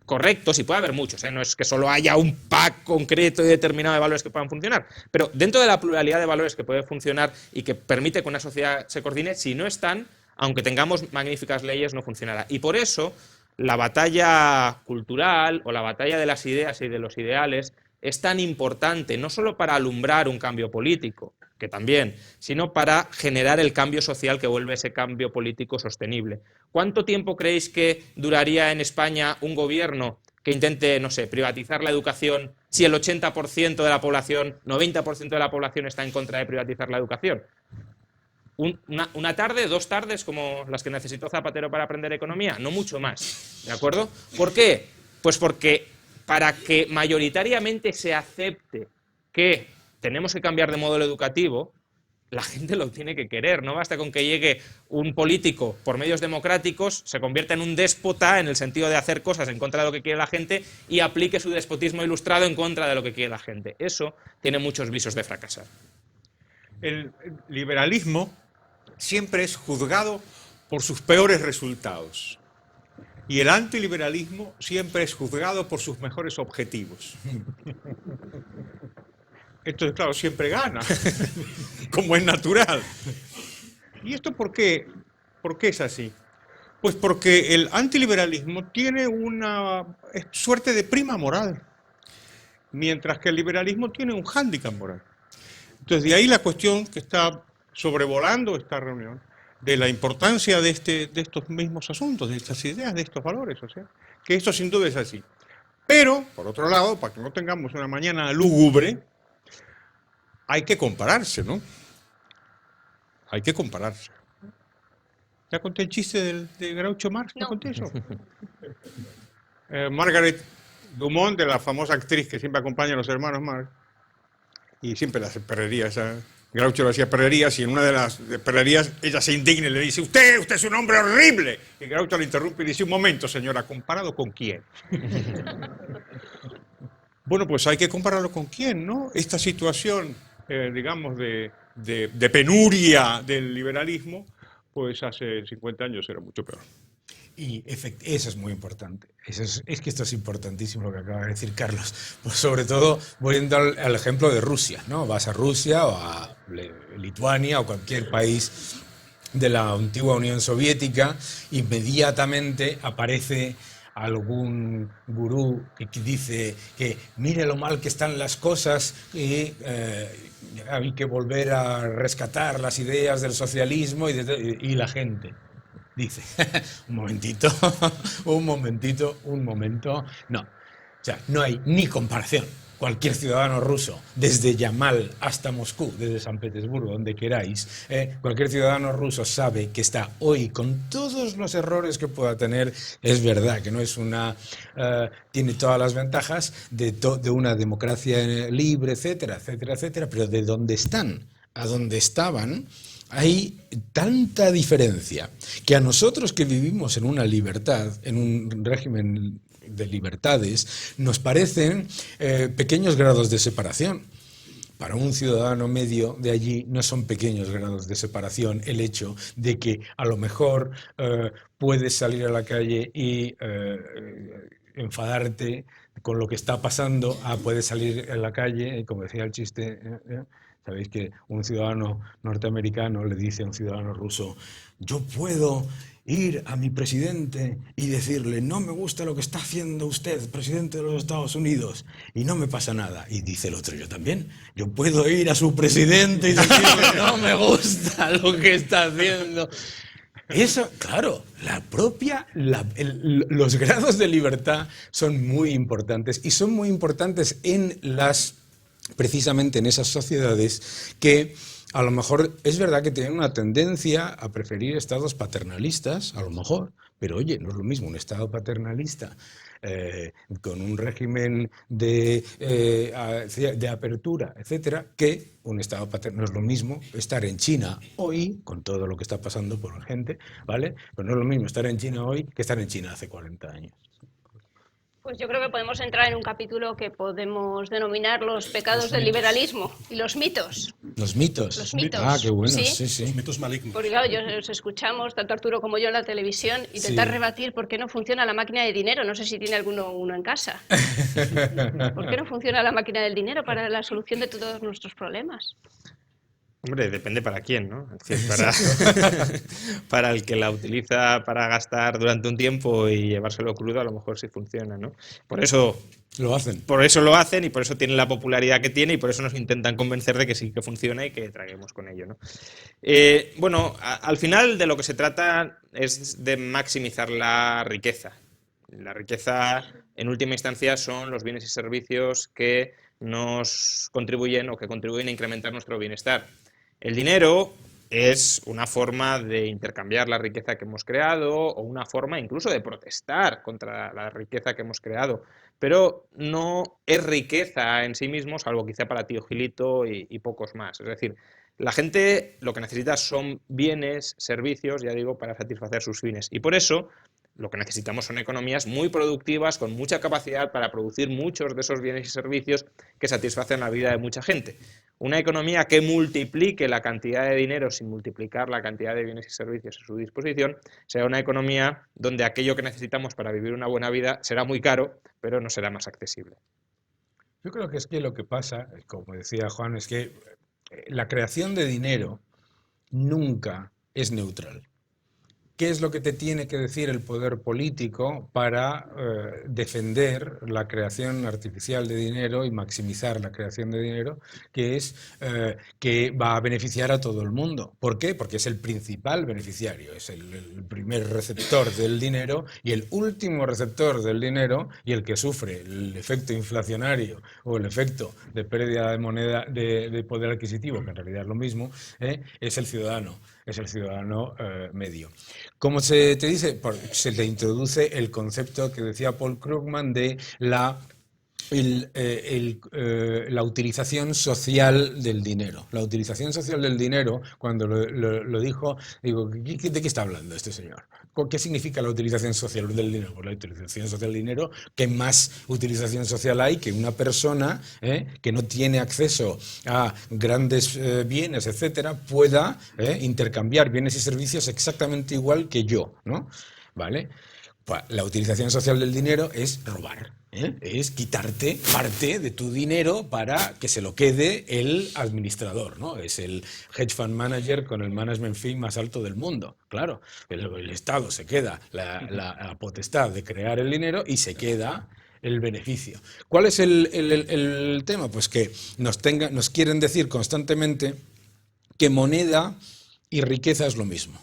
correctos, y puede haber muchos, no es que solo haya un pack concreto y determinado de valores que puedan funcionar, pero dentro de la pluralidad de valores que puede funcionar y que permite que una sociedad se coordine, si no están, aunque tengamos magníficas leyes, no funcionará. Y por eso la batalla cultural o la batalla de las ideas y de los ideales es tan importante, no solo para alumbrar un cambio político, que también, sino para generar el cambio social que vuelve ese cambio político sostenible. ¿Cuánto tiempo creéis que duraría en España un gobierno que intente, no sé, privatizar la educación si el 80% de la población, 90% de la población está en contra de privatizar la educación? Una tarde, 2 tardes, como las que necesitó Zapatero para aprender economía, no mucho más, ¿de acuerdo? ¿Por qué? Pues porque para que mayoritariamente se acepte que tenemos que cambiar de modelo educativo, la gente lo tiene que querer. No basta con que llegue un político por medios democráticos, se convierta en un déspota en el sentido de hacer cosas en contra de lo que quiere la gente y aplique su despotismo ilustrado en contra de lo que quiere la gente. Eso tiene muchos visos de fracasar. El liberalismo siempre es juzgado por sus peores resultados. Y el antiliberalismo siempre es juzgado por sus mejores objetivos. Entonces, claro, siempre gana, como es natural. ¿Y esto por qué? ¿Por qué es así? Pues porque el antiliberalismo tiene una suerte de prima moral, mientras que el liberalismo tiene un hándicap moral. Entonces, de ahí la cuestión que está sobrevolando esta reunión, de la importancia de estos mismos asuntos, de estas ideas, de estos valores, o sea, que esto sin duda es así. Pero, por otro lado, para que no tengamos una mañana lúgubre, hay que compararse, ¿no? Hay que compararse. ¿Ya conté el chiste de Groucho Marx? ¿Ya conté eso? Margaret Dumont, de la famosa actriz que siempre acompaña a los hermanos Marx, y siempre le hace perrerías. Groucho le hacía perrerías y en una de las perrerías ella se indigna y le dice: usted es un hombre horrible. Y Groucho le interrumpe y dice: un momento, señora, ¿comparado con quién? Bueno, pues hay que compararlo con quién, ¿no? Esta situación, digamos, de penuria del liberalismo, pues hace 50 años era mucho peor. Y eso es muy importante. Es que esto es importantísimo lo que acaba de decir Carlos. Pues sobre todo, volviendo al ejemplo de Rusia, ¿no? Vas a Rusia o a Lituania o cualquier país de la antigua Unión Soviética, inmediatamente aparece algún gurú que dice que mire lo mal que están las cosas y hay que volver a rescatar las ideas del socialismo y la gente dice, un momento, no. O sea, no hay ni comparación. Cualquier ciudadano ruso, desde Yamal hasta Moscú, desde San Petersburgo, donde queráis, cualquier ciudadano ruso sabe que está hoy, con todos los errores que pueda tener, es verdad que no es tiene todas las ventajas de una democracia libre, etcétera, etcétera, etcétera, pero de donde están a donde estaban, hay tanta diferencia que a nosotros que vivimos en una libertad, en un régimen de libertades, nos parecen pequeños grados de separación. Para un ciudadano medio de allí no son pequeños grados de separación el hecho de que a lo mejor puedes salir a la calle y enfadarte con lo que está pasando, puedes salir a la calle y, como decía el chiste, sabéis que un ciudadano norteamericano le dice a un ciudadano ruso: yo puedo ir a mi presidente y decirle: no me gusta lo que está haciendo usted, presidente de los Estados Unidos, y no me pasa nada. Y dice el otro: yo también, yo puedo ir a su presidente y decirle: no me gusta lo que está haciendo. Eso, claro, los grados de libertad son muy importantes, y son muy importantes precisamente en esas sociedades que a lo mejor es verdad que tienen una tendencia a preferir estados paternalistas, a lo mejor, pero oye, no es lo mismo un estado paternalista con un régimen de apertura, etcétera, que un estado paternalista. No es lo mismo estar en China hoy, con todo lo que está pasando por la gente, ¿vale? Pero no es lo mismo estar en China hoy que estar en China hace 40 años. Pues yo creo que podemos entrar en un capítulo que podemos denominar los pecados del liberalismo y los mitos. Los mitos. Los mitos. Ah, qué bueno, sí. Sí. Los mitos malignos. Porque claro, os escuchamos, tanto Arturo como yo, en la televisión, intentar rebatir por qué no funciona la máquina de dinero. No sé si tiene uno en casa. ¿Por qué no funciona la máquina del dinero para la solución de todos nuestros problemas? Hombre, depende para quién, ¿no? Es decir, para el que la utiliza para gastar durante un tiempo y llevárselo crudo, a lo mejor sí funciona, ¿no? Por eso lo hacen. Por eso lo hacen y por eso tienen la popularidad que tiene y por eso nos intentan convencer de que sí que funciona y que traguemos con ello, ¿no? Bueno, al final de lo que se trata es de maximizar la riqueza. La riqueza, en última instancia, son los bienes y servicios que nos contribuyen o que contribuyen a incrementar nuestro bienestar. El dinero es una forma de intercambiar la riqueza que hemos creado o una forma incluso de protestar contra la riqueza que hemos creado, pero no es riqueza en sí mismo, salvo quizá para Tío Gilito y pocos más. Es decir, la gente lo que necesita son bienes, servicios, ya digo, para satisfacer sus fines. Y por eso lo que necesitamos son economías muy productivas, con mucha capacidad para producir muchos de esos bienes y servicios que satisfacen la vida de mucha gente. Una economía que multiplique la cantidad de dinero sin multiplicar la cantidad de bienes y servicios a su disposición será una economía donde aquello que necesitamos para vivir una buena vida será muy caro, pero no será más accesible. Yo creo que es que lo que pasa, como decía Juan, es que la creación de dinero nunca es neutral. ¿Qué es lo que te tiene que decir el poder político para defender la creación artificial de dinero y maximizar la creación de dinero, que es que va a beneficiar a todo el mundo? ¿Por qué? Porque es el principal beneficiario, es el primer receptor del dinero y el último receptor del dinero, y el que sufre el efecto inflacionario o el efecto de pérdida de moneda, de poder adquisitivo, que en realidad es lo mismo, es el ciudadano medio. Como se te dice, se te introduce el concepto que decía Paul Krugman de la la utilización social del dinero. La utilización social del dinero, cuando lo dijo, digo, ¿de qué está hablando este señor? ¿Qué significa la utilización social del dinero? Pues la utilización social del dinero, ¿qué más utilización social hay que una persona que no tiene acceso a grandes bienes, etcétera, pueda intercambiar bienes y servicios exactamente igual que yo, ¿no? ¿Vale? La utilización social del dinero es robar, es quitarte parte de tu dinero para que se lo quede el administrador, ¿no? Es el hedge fund manager con el management fee más alto del mundo. Claro, el Estado se queda la potestad de crear el dinero y se queda el beneficio. ¿Cuál es el tema? Pues que nos quieren decir constantemente que moneda y riqueza es lo mismo.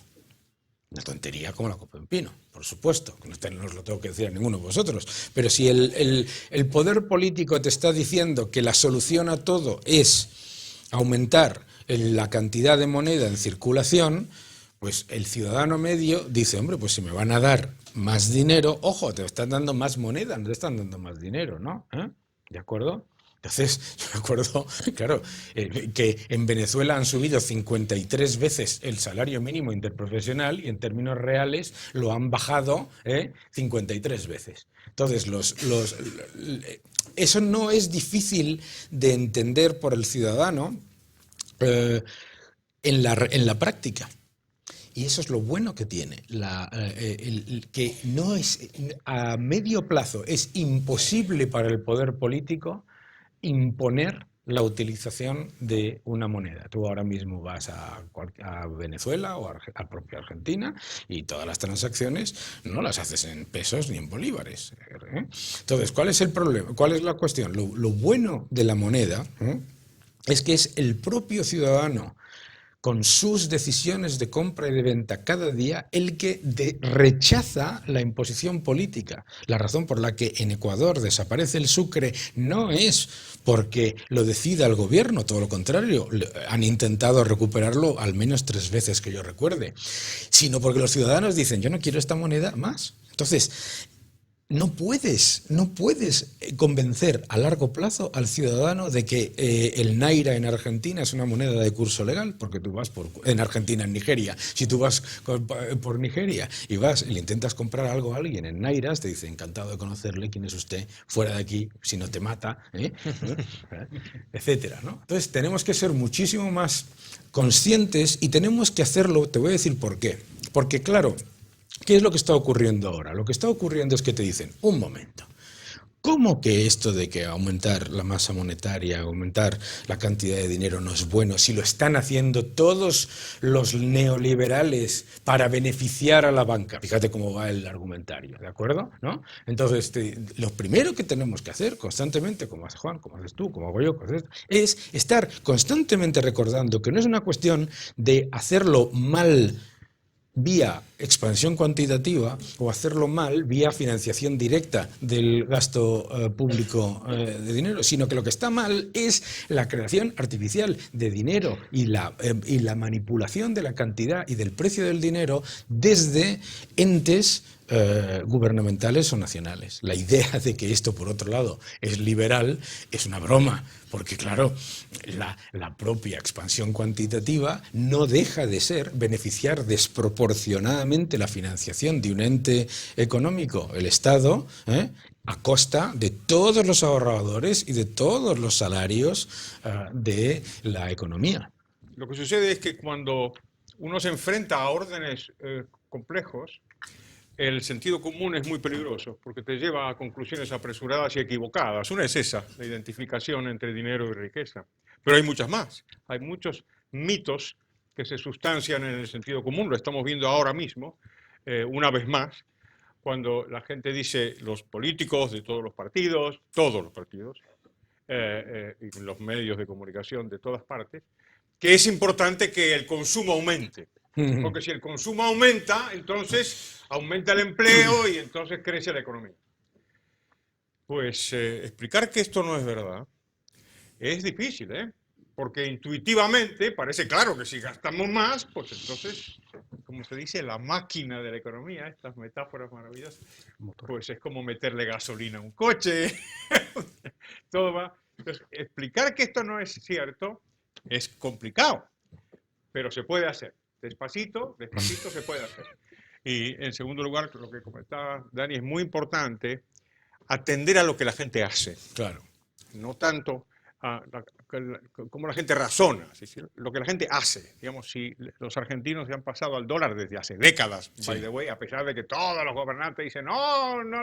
Una tontería como la copa de un pino, por supuesto, que no os lo tengo que decir a ninguno de vosotros, pero si el poder político te está diciendo que la solución a todo es aumentar la cantidad de moneda en circulación, pues el ciudadano medio dice, hombre, pues si me van a dar más dinero, ojo, te están dando más moneda, no te están dando más dinero, ¿no? ¿De acuerdo? Entonces, yo me acuerdo, claro, que en Venezuela han subido 53 veces el salario mínimo interprofesional y en términos reales lo han bajado 53 veces. Entonces, eso no es difícil de entender por el ciudadano en la práctica. Y eso es lo bueno que tiene, que no es a medio plazo es imposible para el poder político imponer la utilización de una moneda. Tú ahora mismo vas a Venezuela o a propia Argentina y todas las transacciones no las haces en pesos ni en bolívares. Entonces, ¿cuál es el problema? ¿Cuál es la cuestión? Lo bueno de la moneda es que es el propio ciudadano con sus decisiones de compra y de venta cada día, el que rechaza la imposición política. La razón por la que en Ecuador desaparece el sucre no es porque lo decida el gobierno, todo lo contrario, han intentado recuperarlo al menos 3 veces que yo recuerde, sino porque los ciudadanos dicen, yo no quiero esta moneda más. Entonces, no puedes convencer a largo plazo al ciudadano de que el naira en Argentina es una moneda de curso legal, porque tú vas en Argentina, en Nigeria, si tú vas por Nigeria y vas y le intentas comprar algo a alguien en nairas, te dice, encantado de conocerle, ¿quién es usted? Fuera de aquí, si no te mata, etcétera, ¿no? Entonces tenemos que ser muchísimo más conscientes y tenemos que hacerlo, te voy a decir por qué. Porque claro, ¿qué es lo que está ocurriendo ahora? Lo que está ocurriendo es que te dicen, un momento, ¿cómo que esto de que aumentar la masa monetaria, aumentar la cantidad de dinero no es bueno si lo están haciendo todos los neoliberales para beneficiar a la banca? Fíjate cómo va el argumentario, ¿de acuerdo? ¿No? Entonces, lo primero que tenemos que hacer constantemente, como hace Juan, como haces tú, como hago yo, es estar constantemente recordando que no es una cuestión de hacerlo mal vía expansión cuantitativa o hacerlo mal vía financiación directa del gasto público de dinero, sino que lo que está mal es la creación artificial de dinero y la manipulación de la cantidad y del precio del dinero desde entes gubernamentales o nacionales. La idea de que esto, por otro lado, es liberal es una broma, porque claro, la propia expansión cuantitativa no deja de ser beneficiar desproporcionadamente la financiación de un ente económico, el Estado, a costa de todos los ahorradores y de todos los salarios de la economía. Lo que sucede es que cuando uno se enfrenta a órdenes complejos, el sentido común es muy peligroso porque te lleva a conclusiones apresuradas y equivocadas. Una es esa, la identificación entre dinero y riqueza. Pero hay muchas más. Hay muchos mitos que se sustancian en el sentido común. Lo estamos viendo ahora mismo, una vez más, cuando la gente dice, los políticos de todos los partidos, y los medios de comunicación de todas partes, que es importante que el consumo aumente. Porque si el consumo aumenta, entonces aumenta el empleo y entonces crece la economía. Pues explicar que esto no es verdad es difícil, porque intuitivamente parece claro que si gastamos más, pues entonces, como se dice, la máquina de la economía, estas metáforas maravillosas, pues es como meterle gasolina a un coche, todo va. Entonces, explicar que esto no es cierto es complicado, pero se puede hacer. Despacito, despacito se puede hacer. Y en segundo lugar, lo que comentaba Dani, es muy importante atender a lo que la gente hace. Claro. No tanto a cómo la gente razona, es decir, lo que la gente hace. Digamos, si los argentinos se han pasado al dólar desde hace décadas, Sí. by the way, a pesar de que todos los gobernantes dicen, no, no,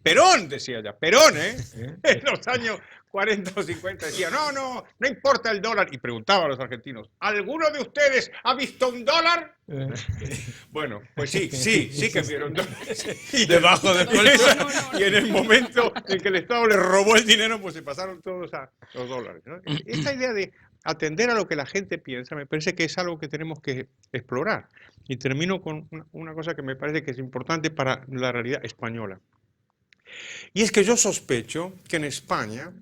Perón decía ya, Perón, en los años 40 o 50 decía, no importa el dólar, y preguntaba a los argentinos, ¿alguno de ustedes ha visto un dólar? Bueno, pues sí que vieron dólares. Y Debajo del colchón. y en el momento en que el Estado les robó el dinero, pues se pasaron todos a los dólares, ¿no? Esta idea de atender a lo que la gente piensa me parece que es algo que tenemos que explorar. Y termino con una cosa que me parece que es importante para la realidad española. Y es que yo sospecho que en España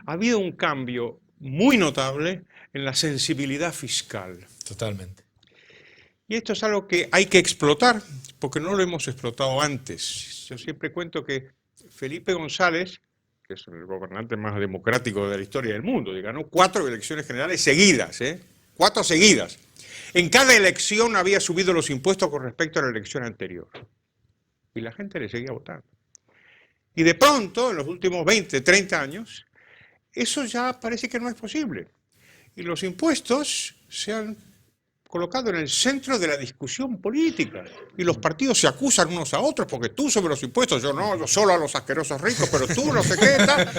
ha habido un cambio muy notable en la sensibilidad fiscal. Totalmente. Y esto es algo que hay que explotar, porque no lo hemos explotado antes. Yo siempre cuento que Felipe González, que es el gobernante más democrático de la historia del mundo, y ganó 4 elecciones generales seguidas, 4 seguidas. En cada elección había subido los impuestos con respecto a la elección anterior. Y la gente le seguía votando. Y de pronto, en los últimos 20, 30 años, eso ya parece que no es posible. Y los impuestos se han colocado en el centro de la discusión política. Y los partidos se acusan unos a otros, porque tú sobre los impuestos, yo no, yo solo a los asquerosos ricos, pero tú no sé qué tal.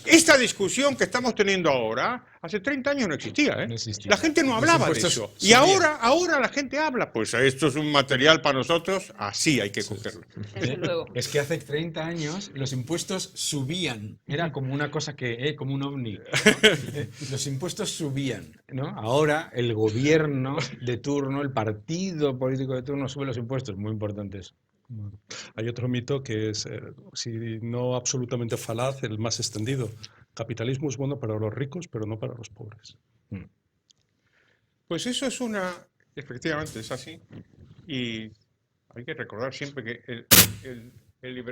Esta discusión que estamos teniendo ahora, hace 30 años no existía, No existía. La gente no Los hablaba de impuestos eso. Y subían. ahora la gente habla. Pues esto es un material para nosotros, así hay que cogerlo. Desde luego. Es que hace 30 años los impuestos subían. Era como una cosa que, como un ovni. ¿No? Los impuestos subían, ¿no? Ahora el gobierno de turno, el partido político de turno sube los impuestos. Muy importante eso. Hay otro mito que es, si no absolutamente falaz, el más extendido. Capitalismo es bueno para los ricos, pero no para los pobres. Pues eso es efectivamente es así. Y hay que recordar siempre que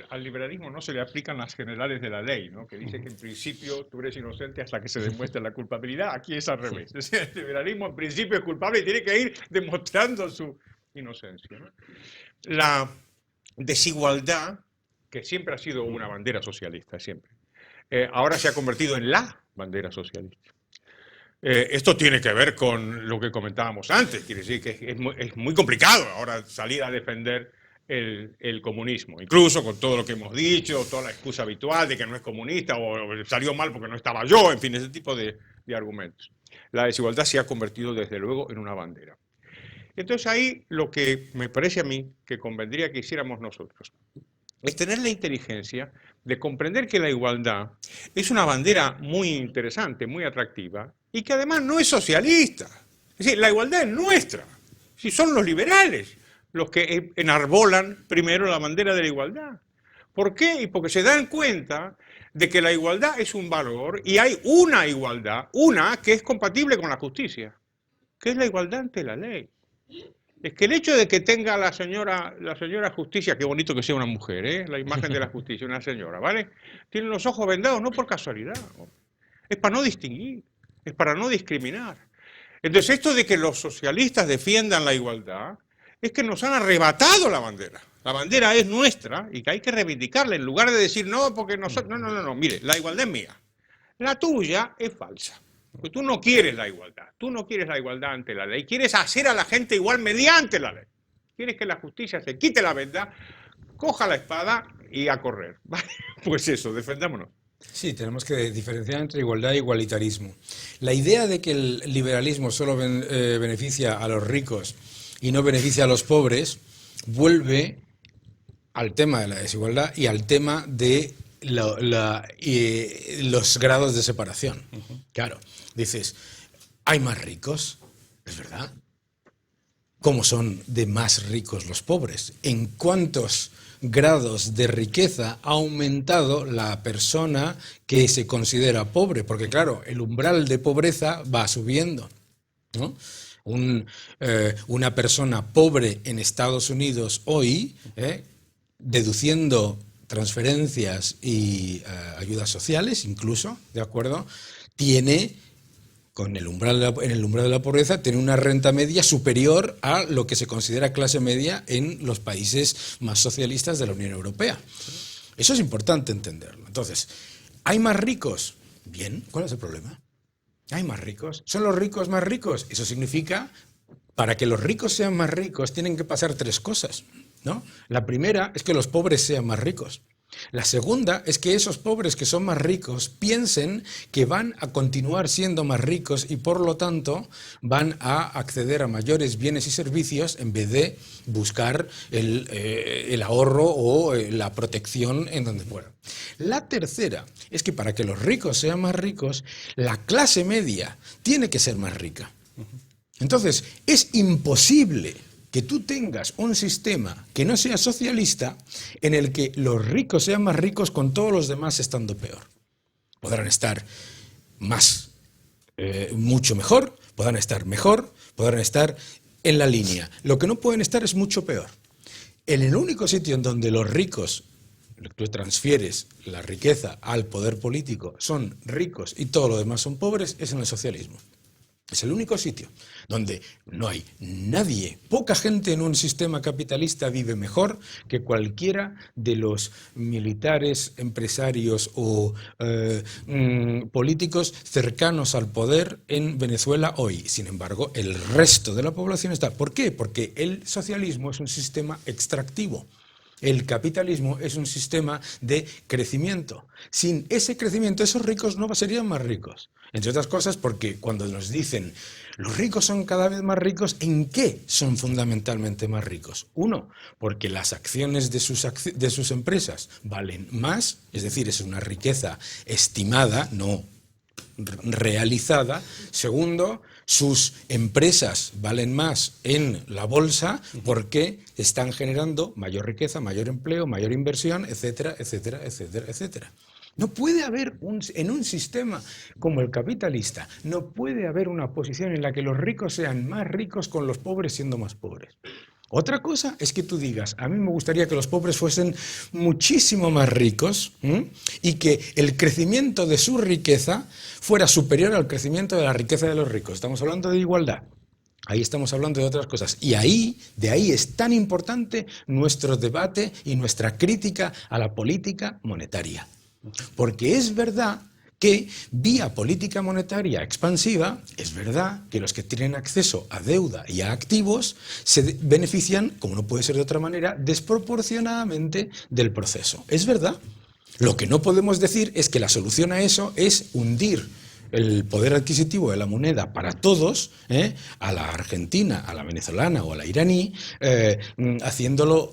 al liberalismo no se le aplican las generales de la ley, ¿no? Que dice que en principio tú eres inocente hasta que se demuestre la culpabilidad. Aquí es al revés. Es decir, el liberalismo en principio es culpable y tiene que ir demostrando su inocencia, ¿no? La desigualdad, que siempre ha sido una bandera socialista, siempre, ahora se ha convertido en la bandera socialista. Esto tiene que ver con lo que comentábamos antes, quiere decir que es muy complicado ahora salir a defender el comunismo, incluso con todo lo que hemos dicho, toda la excusa habitual de que no es comunista o salió mal porque no estaba yo, en fin, ese tipo de argumentos. La desigualdad se ha convertido desde luego en una bandera. Entonces ahí lo que me parece a mí que convendría que hiciéramos nosotros es tener la inteligencia de comprender que la igualdad es una bandera muy interesante, muy atractiva, y que además no es socialista. Es decir, la igualdad es nuestra. Si son los liberales los que enarbolan primero la bandera de la igualdad. ¿Por qué? Y porque se dan cuenta de que la igualdad es un valor y hay una igualdad, una que es compatible con la justicia, que es la igualdad ante la ley. Es que el hecho de que tenga la señora Justicia, qué bonito que sea una mujer, la imagen de la justicia, una señora, ¿vale? Tiene los ojos vendados no por casualidad, es para no distinguir, es para no discriminar. Entonces esto de que los socialistas defiendan la igualdad es que nos han arrebatado la bandera. La bandera es nuestra y que hay que reivindicarla en lugar de decir no, porque nosotros, no, mire, la igualdad es mía. La tuya es falsa. Porque tú no quieres la igualdad, tú no quieres la igualdad ante la ley, quieres hacer a la gente igual mediante la ley. Quieres que la justicia se quite la venda, coja la espada y a correr. ¿Vale? Pues eso, defendámonos. Sí, tenemos que diferenciar entre igualdad e igualitarismo. La idea de que el liberalismo solo beneficia a los ricos y no beneficia a los pobres vuelve al tema de la desigualdad y al tema de los grados de separación. Claro, dices, hay más ricos, es verdad. ¿Cómo son de más ricos los pobres? ¿En cuántos grados de riqueza ha aumentado la persona que se considera pobre, porque claro, el umbral de pobreza va subiendo, ¿no? Una persona pobre en Estados Unidos hoy, deduciendo transferencias y ayudas sociales incluso, ¿de acuerdo?, tiene, en el umbral de la pobreza, tiene una renta media superior a lo que se considera clase media en los países más socialistas de la Unión Europea. Eso es importante entenderlo. Entonces, ¿hay más ricos? Bien, ¿cuál es el problema? ¿Hay más ricos? ¿Son los ricos más ricos? Eso significa, para que los ricos sean más ricos, tienen que pasar tres cosas, ¿no? La primera es que los pobres sean más ricos. La segunda es que esos pobres que son más ricos piensen que van a continuar siendo más ricos y por lo tanto van a acceder a mayores bienes y servicios en vez de buscar el ahorro o la protección en donde fuera. La tercera es que para que los ricos sean más ricos, la clase media tiene que ser más rica. Entonces, es imposible que tú tengas un sistema que no sea socialista en el que los ricos sean más ricos con todos los demás estando peor. Podrán estar mucho mejor, podrán estar mejor, podrán estar en la línea. Lo que no pueden estar es mucho peor. En el único sitio en donde los ricos, tú transfieres la riqueza al poder político, son ricos y todo lo demás son pobres, es en el socialismo. Es el único sitio donde no hay nadie, poca gente en un sistema capitalista vive mejor que cualquiera de los militares, empresarios o políticos cercanos al poder en Venezuela hoy. Sin embargo, el resto de la población está. ¿Por qué? Porque el socialismo es un sistema extractivo. El capitalismo es un sistema de crecimiento. Sin ese crecimiento, esos ricos no serían más ricos. Entre otras cosas porque cuando nos dicen los ricos son cada vez más ricos, ¿en qué son fundamentalmente más ricos? Uno, porque las acciones de sus empresas valen más, es decir, es una riqueza estimada, no realizada. Segundo, sus empresas valen más en la bolsa porque están generando mayor riqueza, mayor empleo, mayor inversión, etcétera, etcétera, etcétera, etcétera. No puede haber, en un sistema como el capitalista, no puede haber una posición en la que los ricos sean más ricos con los pobres siendo más pobres. Otra cosa es que tú digas, a mí me gustaría que los pobres fuesen muchísimo más ricos y que el crecimiento de su riqueza fuera superior al crecimiento de la riqueza de los ricos. Estamos hablando de igualdad. Ahí estamos hablando de otras cosas. Y de ahí es tan importante nuestro debate y nuestra crítica a la política monetaria. Porque es verdad que vía política monetaria expansiva, es verdad que los que tienen acceso a deuda y a activos se benefician, como no puede ser de otra manera, desproporcionadamente del proceso. Es verdad. Lo que no podemos decir es que la solución a eso es hundir el poder adquisitivo de la moneda para todos, a la argentina, a la venezolana o a la iraní, haciéndolo,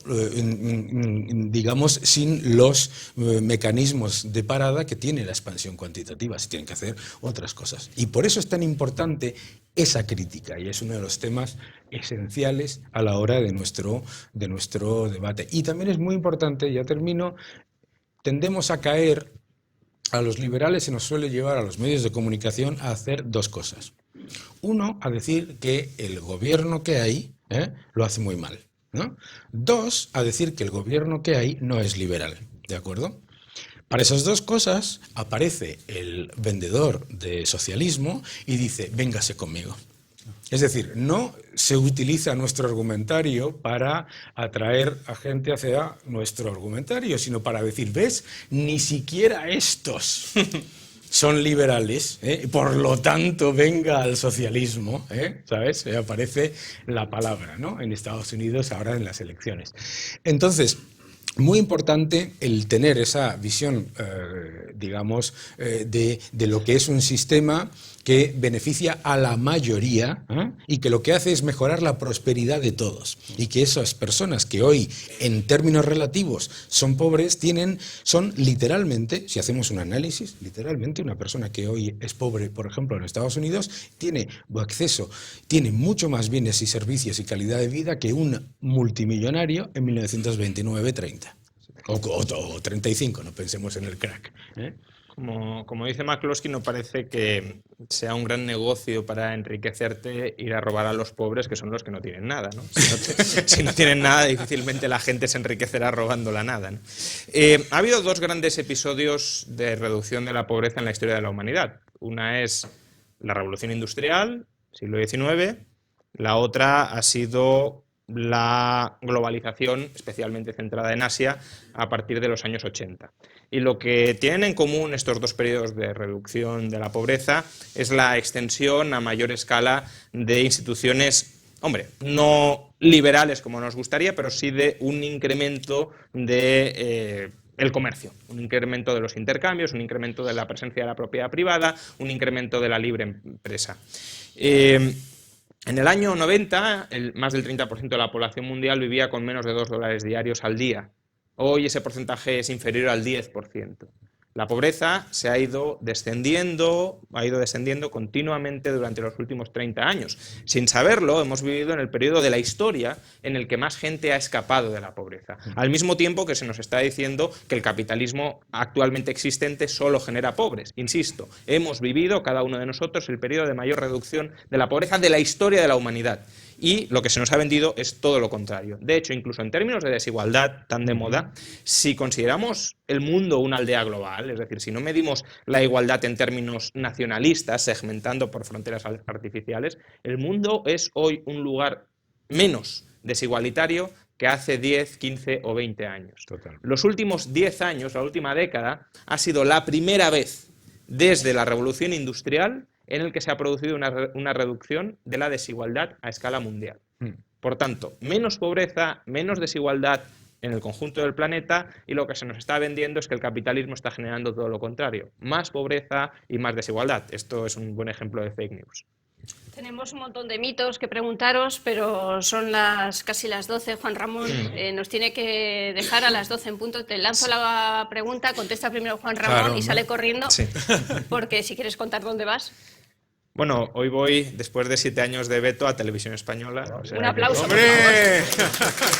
digamos, sin los mecanismos de parada que tiene la expansión cuantitativa. Se tienen que hacer otras cosas. Y por eso es tan importante esa crítica, y es uno de los temas esenciales a la hora de nuestro debate. Y también es muy importante, ya termino, tendemos a caer. A los liberales se nos suele llevar a los medios de comunicación a hacer dos cosas. Uno, a decir que el gobierno que hay lo hace muy mal, ¿no? Dos, a decir que el gobierno que hay no es liberal, ¿de acuerdo? Para esas dos cosas aparece el vendedor de socialismo y dice, véngase conmigo. Es decir, no se utiliza nuestro argumentario para atraer a gente hacia nuestro argumentario, sino para decir, ¿ves? Ni siquiera estos son liberales, por lo tanto venga al socialismo, ¿sabes? Aparece la palabra, ¿no? En Estados Unidos ahora en las elecciones. Entonces, muy importante el tener esa visión, digamos, de lo que es un sistema que beneficia a la mayoría y que lo que hace es mejorar la prosperidad de todos. Y que esas personas que hoy, en términos relativos, son pobres, son literalmente, si hacemos un análisis, literalmente una persona que hoy es pobre, por ejemplo, en Estados Unidos, tiene mucho más bienes y servicios y calidad de vida que un multimillonario en 1929-30. O 35, no pensemos en el crack. Como dice McCloskey, no parece que sea un gran negocio para enriquecerte ir a robar a los pobres, que son los que no tienen nada, ¿no? Si no tienen nada, difícilmente la gente se enriquecerá robando la nada, ¿no? Ha habido dos grandes episodios de reducción de la pobreza en la historia de la humanidad. Una es la Revolución Industrial, siglo XIX. La otra ha sido la globalización, especialmente centrada en Asia, a partir de los años 80. Y lo que tienen en común estos dos periodos de reducción de la pobreza es la extensión a mayor escala de instituciones, hombre, no liberales como nos gustaría, pero sí de un incremento de el comercio, un incremento de los intercambios, un incremento de la presencia de la propiedad privada, un incremento de la libre empresa. En el año 90, más del 30% de la población mundial vivía con menos de $2 diarios al día. Hoy ese porcentaje es inferior al 10%. La pobreza se ha ido descendiendo continuamente durante los últimos 30 años. Sin saberlo, hemos vivido en el periodo de la historia en el que más gente ha escapado de la pobreza. Al mismo tiempo que se nos está diciendo que el capitalismo actualmente existente solo genera pobres. Insisto, hemos vivido, cada uno de nosotros, el periodo de mayor reducción de la pobreza de la historia de la humanidad. Y lo que se nos ha vendido es todo lo contrario. De hecho, incluso en términos de desigualdad tan de moda, si consideramos el mundo una aldea global, es decir, si no medimos la igualdad en términos nacionalistas, segmentando por fronteras artificiales, el mundo es hoy un lugar menos desigualitario que hace 10, 15 o 20 años. Total. Los últimos 10 años, la última década, ha sido la primera vez desde la Revolución Industrial en el que se ha producido una reducción de la desigualdad a escala mundial. Por tanto, menos pobreza, menos desigualdad en el conjunto del planeta, y lo que se nos está vendiendo es que el capitalismo está generando todo lo contrario, más pobreza y más desigualdad. Esto es un buen ejemplo de fake news. Tenemos un montón de mitos que preguntaros, pero son casi las 12. Juan Ramón nos tiene que dejar a las 12 en punto. Te lanzo la pregunta, contesta primero Juan Ramón, claro, y sale corriendo, sí. Porque si quieres contar dónde vas. Bueno, hoy voy, después de 7 años de veto, a Televisión Española. O sea, un aplauso, ¡hombre! Por favor.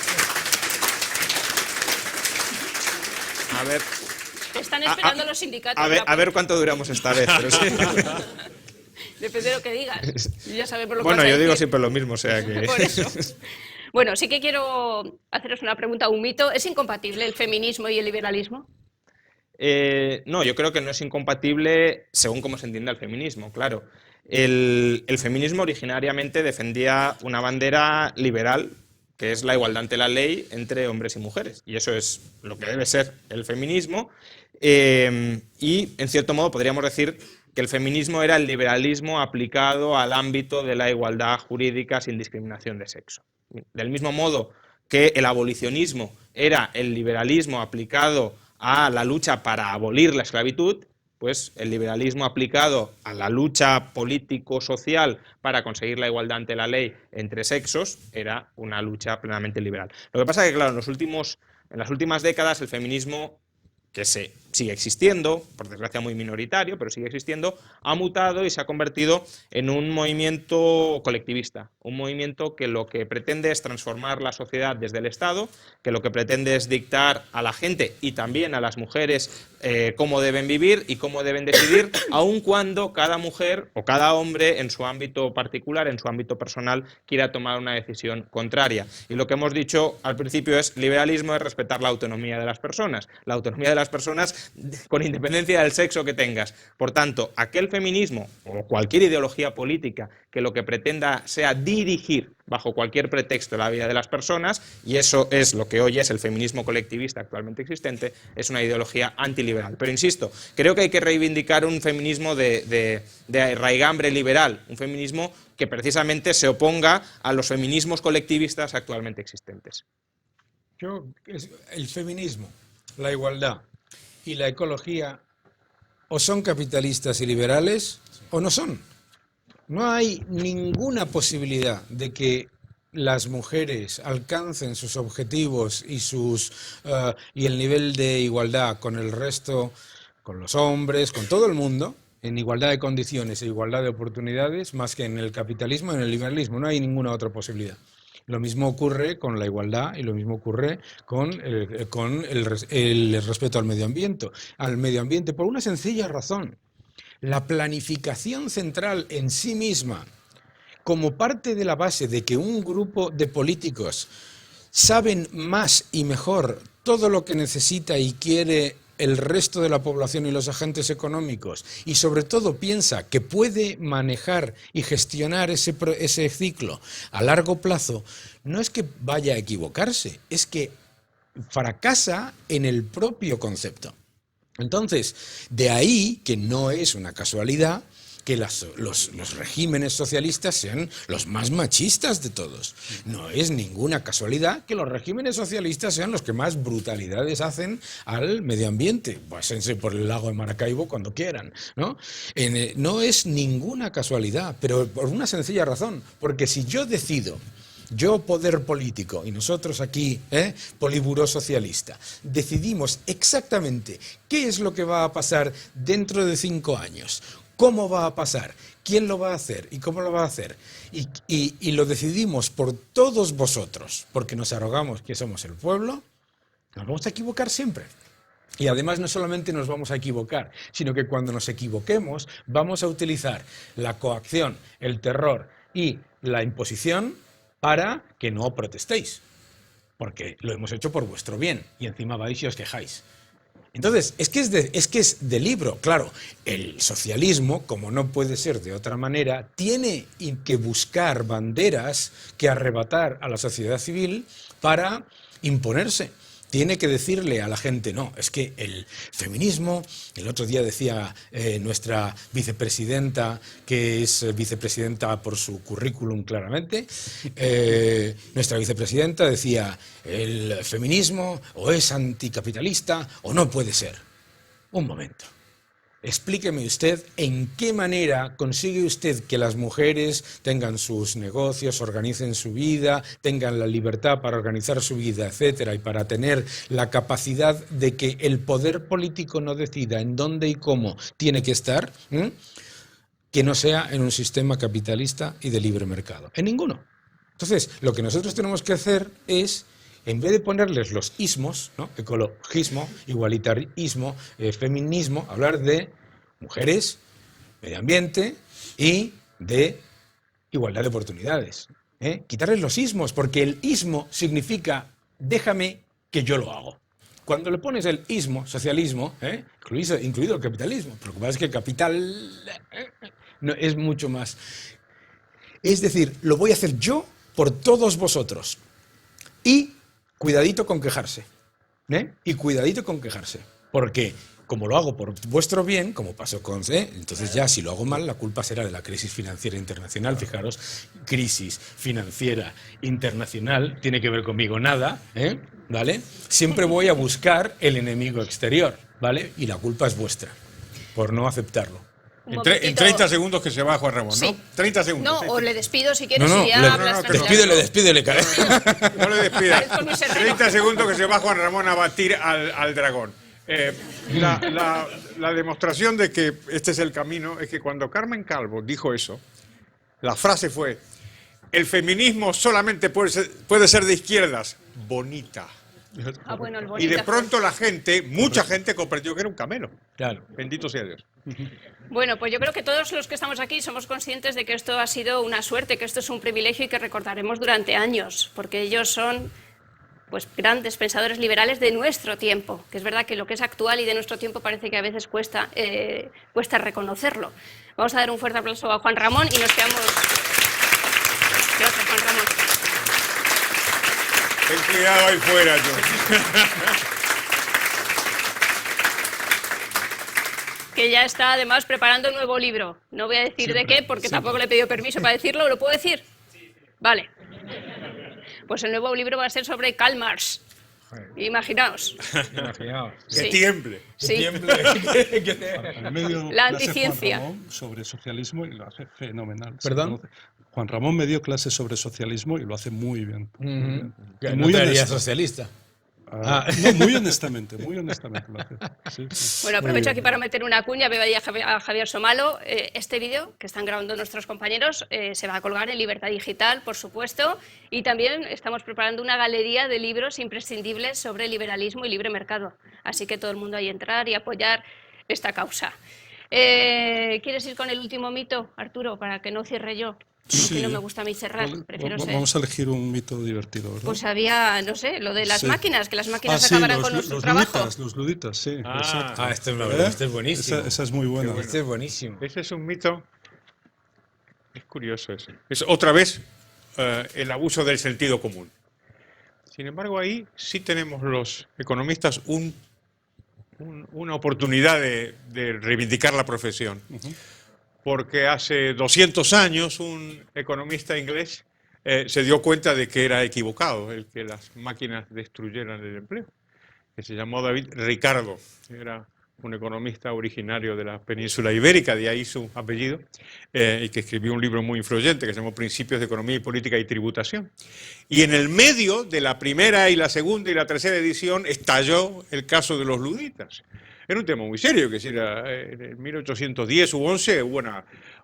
A ver. Te están esperando los sindicatos. A ver cuánto duramos esta vez. Pero sí. Depende de lo que digas. Ya sabemos lo que bueno, vas a yo digo decir. siempre lo mismo, o sea que... Por eso. Bueno, sí que quiero haceros una pregunta, un mito. ¿Es incompatible el feminismo y el liberalismo? No, yo creo que no es incompatible según cómo se entienda el feminismo, claro. El feminismo originariamente defendía una bandera liberal, que es la igualdad ante la ley entre hombres y mujeres. Y eso es lo que debe ser el feminismo. Y, en cierto modo, podríamos decir que el feminismo era el liberalismo aplicado al ámbito de la igualdad jurídica sin discriminación de sexo. Del mismo modo que el abolicionismo era el liberalismo aplicado a la lucha para abolir la esclavitud, pues el liberalismo aplicado a la lucha político-social para conseguir la igualdad ante la ley entre sexos era una lucha plenamente liberal. Lo que pasa es que, claro, en las últimas décadas el feminismo, que sigue existiendo, por desgracia muy minoritario, pero sigue existiendo, ha mutado y se ha convertido en un movimiento colectivista, un movimiento que lo que pretende es transformar la sociedad desde el Estado, que lo que pretende es dictar a la gente y también a las mujeres cómo deben vivir y cómo deben decidir, aun cuando cada mujer o cada hombre en su ámbito particular, en su ámbito personal, quiera tomar una decisión contraria. Y lo que hemos dicho al principio es: liberalismo es respetar la autonomía de las personas, la autonomía de las personas con independencia del sexo que tengas. Por tanto, aquel feminismo o cualquier ideología política que lo que pretenda sea dirigir bajo cualquier pretexto la vida de las personas, y eso es lo que hoy es el feminismo colectivista actualmente existente, es una ideología antiliberal. Pero insisto, creo que hay que reivindicar un feminismo de raigambre liberal, un feminismo que precisamente se oponga a los feminismos colectivistas actualmente existentes. El feminismo, la igualdad y la ecología o son capitalistas y liberales o no son. No hay ninguna posibilidad de que las mujeres alcancen sus objetivos y el nivel de igualdad con el resto, con los hombres, con todo el mundo, en igualdad de condiciones e igualdad de oportunidades, más que en el capitalismo y en el liberalismo. No hay ninguna otra posibilidad. Lo mismo ocurre con la igualdad y lo mismo ocurre con el respeto al medio ambiente, por una sencilla razón. La planificación central en sí misma, como parte de la base de que un grupo de políticos saben más y mejor todo lo que necesita y quiere el resto de la población y los agentes económicos, y sobre todo piensa que puede manejar y gestionar ese ciclo a largo plazo, no es que vaya a equivocarse, es que fracasa en el propio concepto. Entonces, de ahí que no es una casualidad que los regímenes socialistas sean los más machistas de todos. No es ninguna casualidad que los regímenes socialistas sean los que más brutalidades hacen al medio ambiente. Pásense por el lago de Maracaibo cuando quieran, ¿no? No es ninguna casualidad, pero por una sencilla razón, porque si yo decido, yo, poder político, y nosotros aquí, Politburó socialista, decidimos exactamente qué es lo que va a pasar dentro de 5 años, cómo va a pasar, quién lo va a hacer y cómo lo va a hacer, y lo decidimos por todos vosotros, porque nos arrogamos que somos el pueblo, nos vamos a equivocar siempre. Y además no solamente nos vamos a equivocar, sino que cuando nos equivoquemos vamos a utilizar la coacción, el terror y la imposición para que no protestéis, porque lo hemos hecho por vuestro bien, y encima vais y os quejáis. Entonces, es que es de libro, claro. El socialismo, como no puede ser de otra manera, tiene que buscar banderas que arrebatar a la sociedad civil para imponerse. Tiene que decirle a la gente, no, es que el feminismo, el otro día decía nuestra vicepresidenta, que es vicepresidenta por su currículum claramente, nuestra vicepresidenta decía, el feminismo o es anticapitalista o no puede ser. Un momento. Explíqueme usted en qué manera consigue usted que las mujeres tengan sus negocios, organicen su vida, tengan la libertad para organizar su vida, etcétera, y para tener la capacidad de que el poder político no decida en dónde y cómo tiene que estar, que no sea en un sistema capitalista y de libre mercado. En ninguno. Entonces, lo que nosotros tenemos que hacer es, en vez de ponerles los ismos, ¿no? Ecologismo, igualitarismo, feminismo, hablar de mujeres, medio ambiente y de igualdad de oportunidades. Quitarles los ismos, porque el ismo significa déjame que yo lo hago. Cuando le pones el ismo, socialismo, incluido el capitalismo, pero lo que pasa es que el capital no, es mucho más. Es decir, lo voy a hacer yo por todos vosotros. Y cuidadito con quejarse, y cuidadito con quejarse, porque como lo hago por vuestro bien, como pasó con entonces ya si lo hago mal, la culpa será de la crisis financiera internacional. Fijaros, crisis financiera internacional, tiene que ver conmigo nada, ¿vale? Siempre voy a buscar el enemigo exterior, ¿vale? Y la culpa es vuestra, por no aceptarlo. En 30 segundos que se va Juan Ramón, ¿no? Sí. 30 segundos. No, o le despido si quieres No, y ya hablas tranquilamente. despídele, cara. No le despidas. Parezco Luis Herrero. 30 segundos que se va Juan Ramón a batir al dragón. La demostración de que este es el camino es que cuando Carmen Calvo dijo eso, la frase fue, el feminismo solamente puede ser de izquierdas, bonita. Ah, bueno, el Y bonita de pronto la gente, mucha gente comprendió que era un camelo. Claro. Bendito sea Dios. Bueno, pues yo creo que todos los que estamos aquí somos conscientes de que esto ha sido una suerte, que esto es un privilegio y que recordaremos durante años, porque ellos son pues grandes pensadores liberales de nuestro tiempo, que es verdad que lo que es actual y de nuestro tiempo parece que a veces cuesta reconocerlo. Vamos a dar un fuerte aplauso a Juan Ramón y nos quedamos... Gracias, Juan Ramón. Ten cuidado ahí fuera, yo. Que ya está además preparando un nuevo libro. No voy a decir de qué, porque tampoco le he pedido permiso para decirlo. ¿Lo puedo decir? Vale. Pues el nuevo libro va a ser sobre Karl Marx. Imaginaos. Que Sí. tiemble. Sí. Medio La clase anticiencia. Juan Ramón sobre socialismo y lo hace fenomenal. Se ¿Perdón? conoce. Juan Ramón me dio clases sobre socialismo y lo hace muy bien. Muy bien. Y No muy te haría honesto. socialista. No, muy honestamente lo hace. Sí, sí. Bueno, aprovecho aquí para meter una cuña, veo ahí a Javier Somalo. Este vídeo que están grabando nuestros compañeros se va a colgar en Libertad Digital, por supuesto, y también estamos preparando una galería de libros imprescindibles sobre liberalismo y libre mercado. Así que todo el mundo ahí entrar y apoyar esta causa. ¿Quieres ir con el último mito, Arturo, para que no cierre yo? Sí. Que no me gusta a mí cerrar, prefiero ser. Vamos a elegir un mito divertido, ¿verdad? Pues había, no sé, lo de las Sí. máquinas, que las máquinas Sí, acabarán con nuestro trabajo. los luditas, sí. exacto. Este es buenísimo. Esa es muy buena. Este es buenísimo. Ese es un mito. Es curioso ese. Es otra vez el abuso del sentido común. Sin embargo, ahí sí tenemos los economistas una oportunidad de reivindicar la profesión. Porque hace 200 años un economista inglés se dio cuenta de que era equivocado el que las máquinas destruyeran el empleo, que se llamó David Ricardo, era un economista originario de la península ibérica, de ahí su apellido, y que escribió un libro muy influyente que se llamó Principios de Economía y Política y Tributación. Y en el medio de la primera y la segunda y la tercera edición estalló el caso de los luditas. Era un tema muy serio, que si era en 1810 u 11 hubo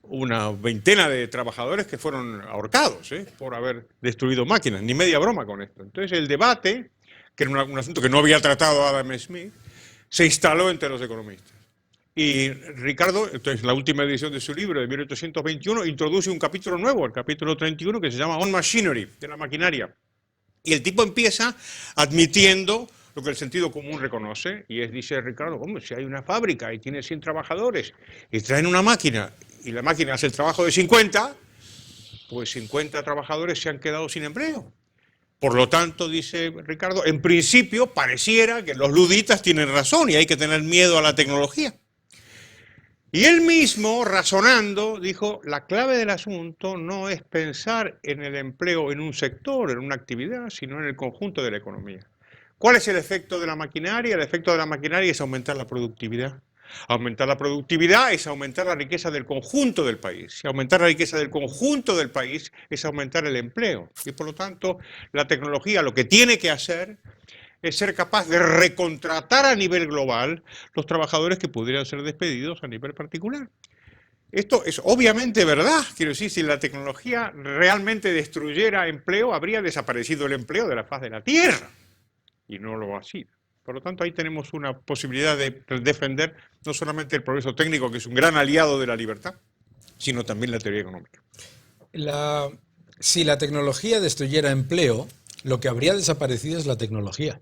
una veintena de trabajadores que fueron ahorcados por haber destruido máquinas, ni media broma con esto. Entonces el debate, que era un asunto que no había tratado Adam Smith, se instaló entre los economistas. Y Ricardo, entonces la última edición de su libro de 1821, introduce un capítulo nuevo, el capítulo 31, que se llama On Machinery, de la maquinaria. Y el tipo empieza admitiendo lo que el sentido común reconoce, y dice Ricardo, hombre, si hay una fábrica y tiene 100 trabajadores y traen una máquina y la máquina hace el trabajo de 50, pues 50 trabajadores se han quedado sin empleo. Por lo tanto, dice Ricardo, en principio pareciera que los luditas tienen razón y hay que tener miedo a la tecnología. Y él mismo, razonando, dijo, la clave del asunto no es pensar en el empleo en un sector, en una actividad, sino en el conjunto de la economía. ¿Cuál es el efecto de la maquinaria? El efecto de la maquinaria es aumentar la productividad. Aumentar la productividad es aumentar la riqueza del conjunto del país. Y aumentar la riqueza del conjunto del país es aumentar el empleo. Y por lo tanto, la tecnología lo que tiene que hacer es ser capaz de recontratar a nivel global los trabajadores que pudieran ser despedidos a nivel particular. Esto es obviamente verdad. Quiero decir, si la tecnología realmente destruyera empleo, habría desaparecido el empleo de la faz de la Tierra. Y no lo ha sido. Por lo tanto, ahí tenemos una posibilidad de defender no solamente el progreso técnico, que es un gran aliado de la libertad, sino también la teoría económica. Si la tecnología destruyera empleo, lo que habría desaparecido es la tecnología.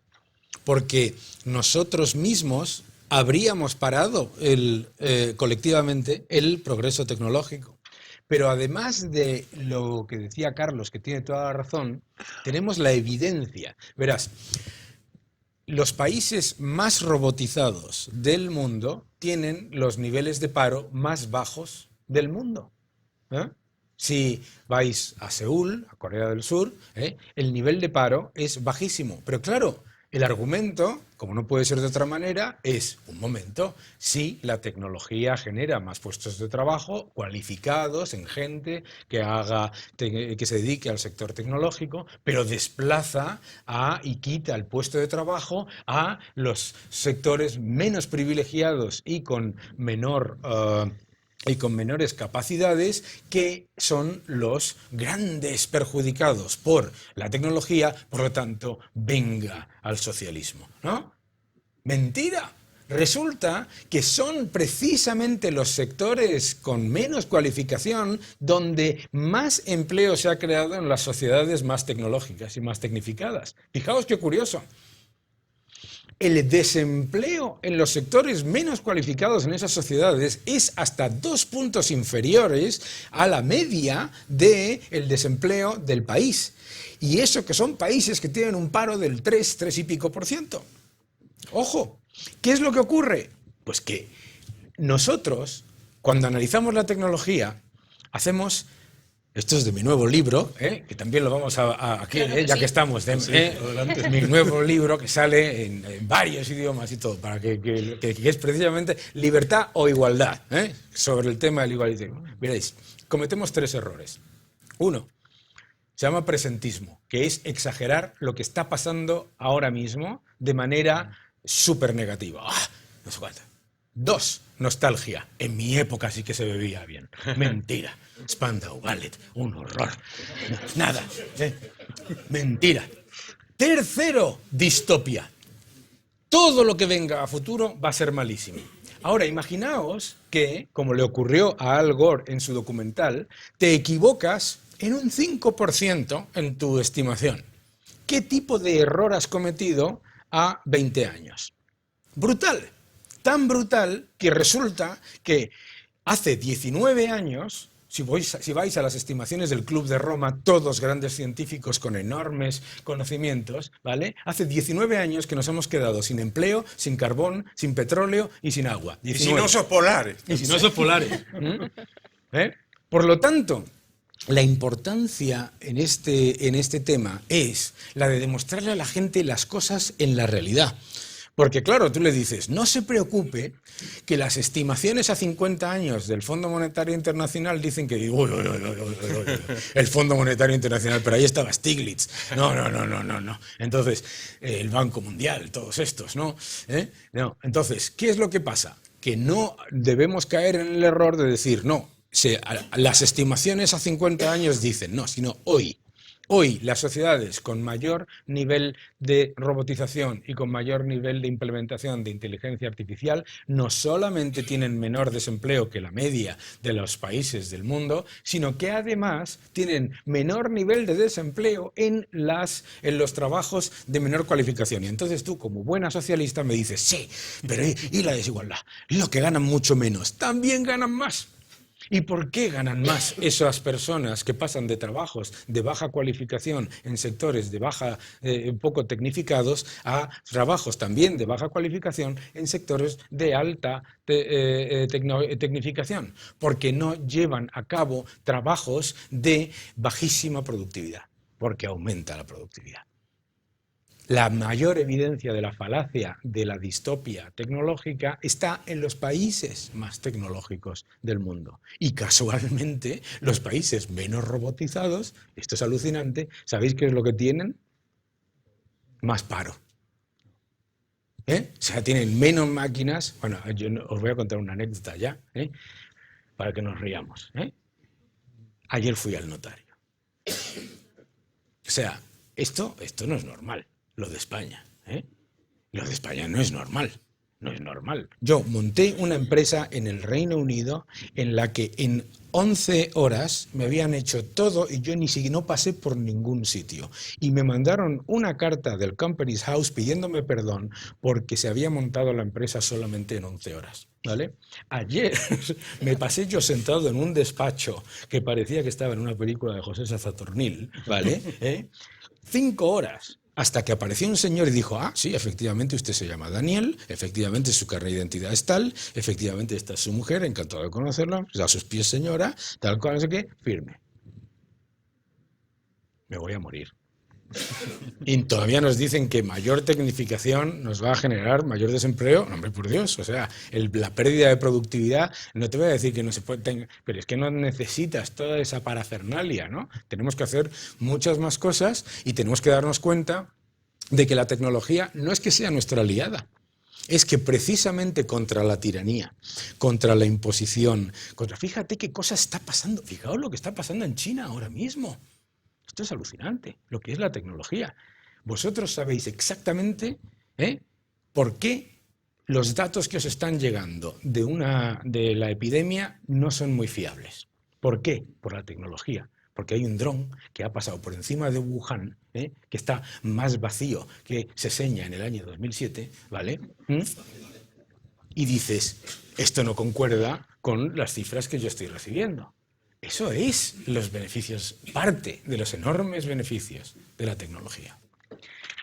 Porque nosotros mismos habríamos parado colectivamente el progreso tecnológico. Pero además de lo que decía Carlos, que tiene toda la razón, tenemos la evidencia. Verás, los países más robotizados del mundo tienen los niveles de paro más bajos del mundo. Si vais a Seúl, a Corea del Sur, el nivel de paro es bajísimo. Pero claro, el argumento, como no puede ser de otra manera, es, un momento, sí, la tecnología genera más puestos de trabajo cualificados en gente que se dedique al sector tecnológico, pero desplaza y quita el puesto de trabajo a los sectores menos privilegiados y con menores capacidades, que son los grandes perjudicados por la tecnología, por lo tanto, venga al socialismo, ¿no? Mentira. Resulta que son precisamente los sectores con menos cualificación donde más empleo se ha creado en las sociedades más tecnológicas y más tecnificadas. Fijaos qué curioso. El desempleo en los sectores menos cualificados en esas sociedades es hasta 2 puntos inferiores a la media del desempleo del país. Y eso que son países que tienen un paro del 3 y pico %. Ojo, ¿qué es lo que ocurre? Pues que nosotros, cuando analizamos la tecnología, hacemos... Esto es de mi nuevo libro, que también lo vamos aquí, ya que estamos. Mi nuevo libro que sale en varios idiomas y todo, para que es precisamente Libertad o Igualdad, sobre el tema del igualitarismo. Veréis, cometemos 3 errores. 1, Se llama presentismo, que es exagerar lo que está pasando ahora mismo de manera súper negativa. ¡Ah! No sé cuánto. 2, nostalgia. En mi época sí que se bebía bien. Mentira. Spandau Ballet, un horror. Nada. Mentira. 3, distopia. Todo lo que venga a futuro va a ser malísimo. Ahora, imaginaos que, como le ocurrió a Al Gore en su documental, te equivocas en un 5% en tu estimación. ¿Qué tipo de error has cometido a 20 años? Brutal. Tan brutal que resulta que hace 19 años, si vais a las estimaciones del Club de Roma, todos grandes científicos con enormes conocimientos, ¿vale? Hace 19 años que nos hemos quedado sin empleo, sin carbón, sin petróleo y sin agua. 19. Y sin osos polares. Y sin osos polares. Por lo tanto, la importancia en este tema es la de demostrarle a la gente las cosas en la realidad. Porque claro, tú le dices, no se preocupe que las estimaciones a 50 años del Fondo Monetario Internacional dicen que el Fondo Monetario Internacional, pero ahí estaba Stiglitz. No. Entonces, el Banco Mundial, todos estos, ¿no? No. Entonces, ¿qué es lo que pasa? Que no debemos caer en el error de decir, no, las estimaciones a 50 años dicen, no, sino hoy. Hoy las sociedades con mayor nivel de robotización y con mayor nivel de implementación de inteligencia artificial no solamente tienen menor desempleo que la media de los países del mundo, sino que además tienen menor nivel de desempleo en los trabajos de menor cualificación. Y entonces tú, como buena socialista, me dices, sí, pero ¿y la desigualdad? Lo que ganan mucho menos, también ganan más. ¿Y por qué ganan más esas personas que pasan de trabajos de baja cualificación en sectores de poco tecnificados a trabajos también de baja cualificación en sectores de alta tecnificación? Porque no llevan a cabo trabajos de bajísima productividad, porque aumenta la productividad. La mayor evidencia de la falacia de la distopia tecnológica está en los países más tecnológicos del mundo. Y casualmente, los países menos robotizados, esto es alucinante, ¿sabéis qué es lo que tienen? Más paro. O sea, tienen menos máquinas. Bueno, yo os voy a contar una anécdota ya, para que nos riamos. Ayer fui al notario. O sea, esto no es normal. Lo de España, Lo de España no es normal, no es normal. Yo monté una empresa en el Reino Unido en la que en 11 horas me habían hecho todo y yo no pasé por ningún sitio. Y me mandaron una carta del Companies House pidiéndome perdón porque se había montado la empresa solamente en 11 horas. ¿Vale? Ayer me pasé yo sentado en un despacho que parecía que estaba en una película de José Saturnil, ¿vale? 5 horas. Hasta que apareció un señor y dijo, sí, efectivamente usted se llama Daniel, efectivamente su carnet de identidad es tal, efectivamente esta es su mujer, encantado de conocerla, a sus pies señora, tal cual, no sé qué, firme. Me voy a morir. Y todavía nos dicen que mayor tecnificación nos va a generar mayor desempleo. No, hombre, por Dios, o sea, la pérdida de productividad, no te voy a decir que no se puede, pero es que no necesitas toda esa parafernalia, ¿no? Tenemos que hacer muchas más cosas y tenemos que darnos cuenta de que la tecnología no es que sea nuestra aliada, es que precisamente contra la tiranía, contra la imposición, fíjate qué cosa está pasando, fijaos lo que está pasando en China ahora mismo. Esto es alucinante, lo que es la tecnología. Vosotros sabéis exactamente por qué los datos que os están llegando de la epidemia no son muy fiables. ¿Por qué? Por la tecnología. Porque hay un dron que ha pasado por encima de Wuhan, que está más vacío que Seseña en el año 2007, ¿vale? Y dices, esto no concuerda con las cifras que yo estoy recibiendo. Eso es los beneficios, parte de los enormes beneficios de la tecnología.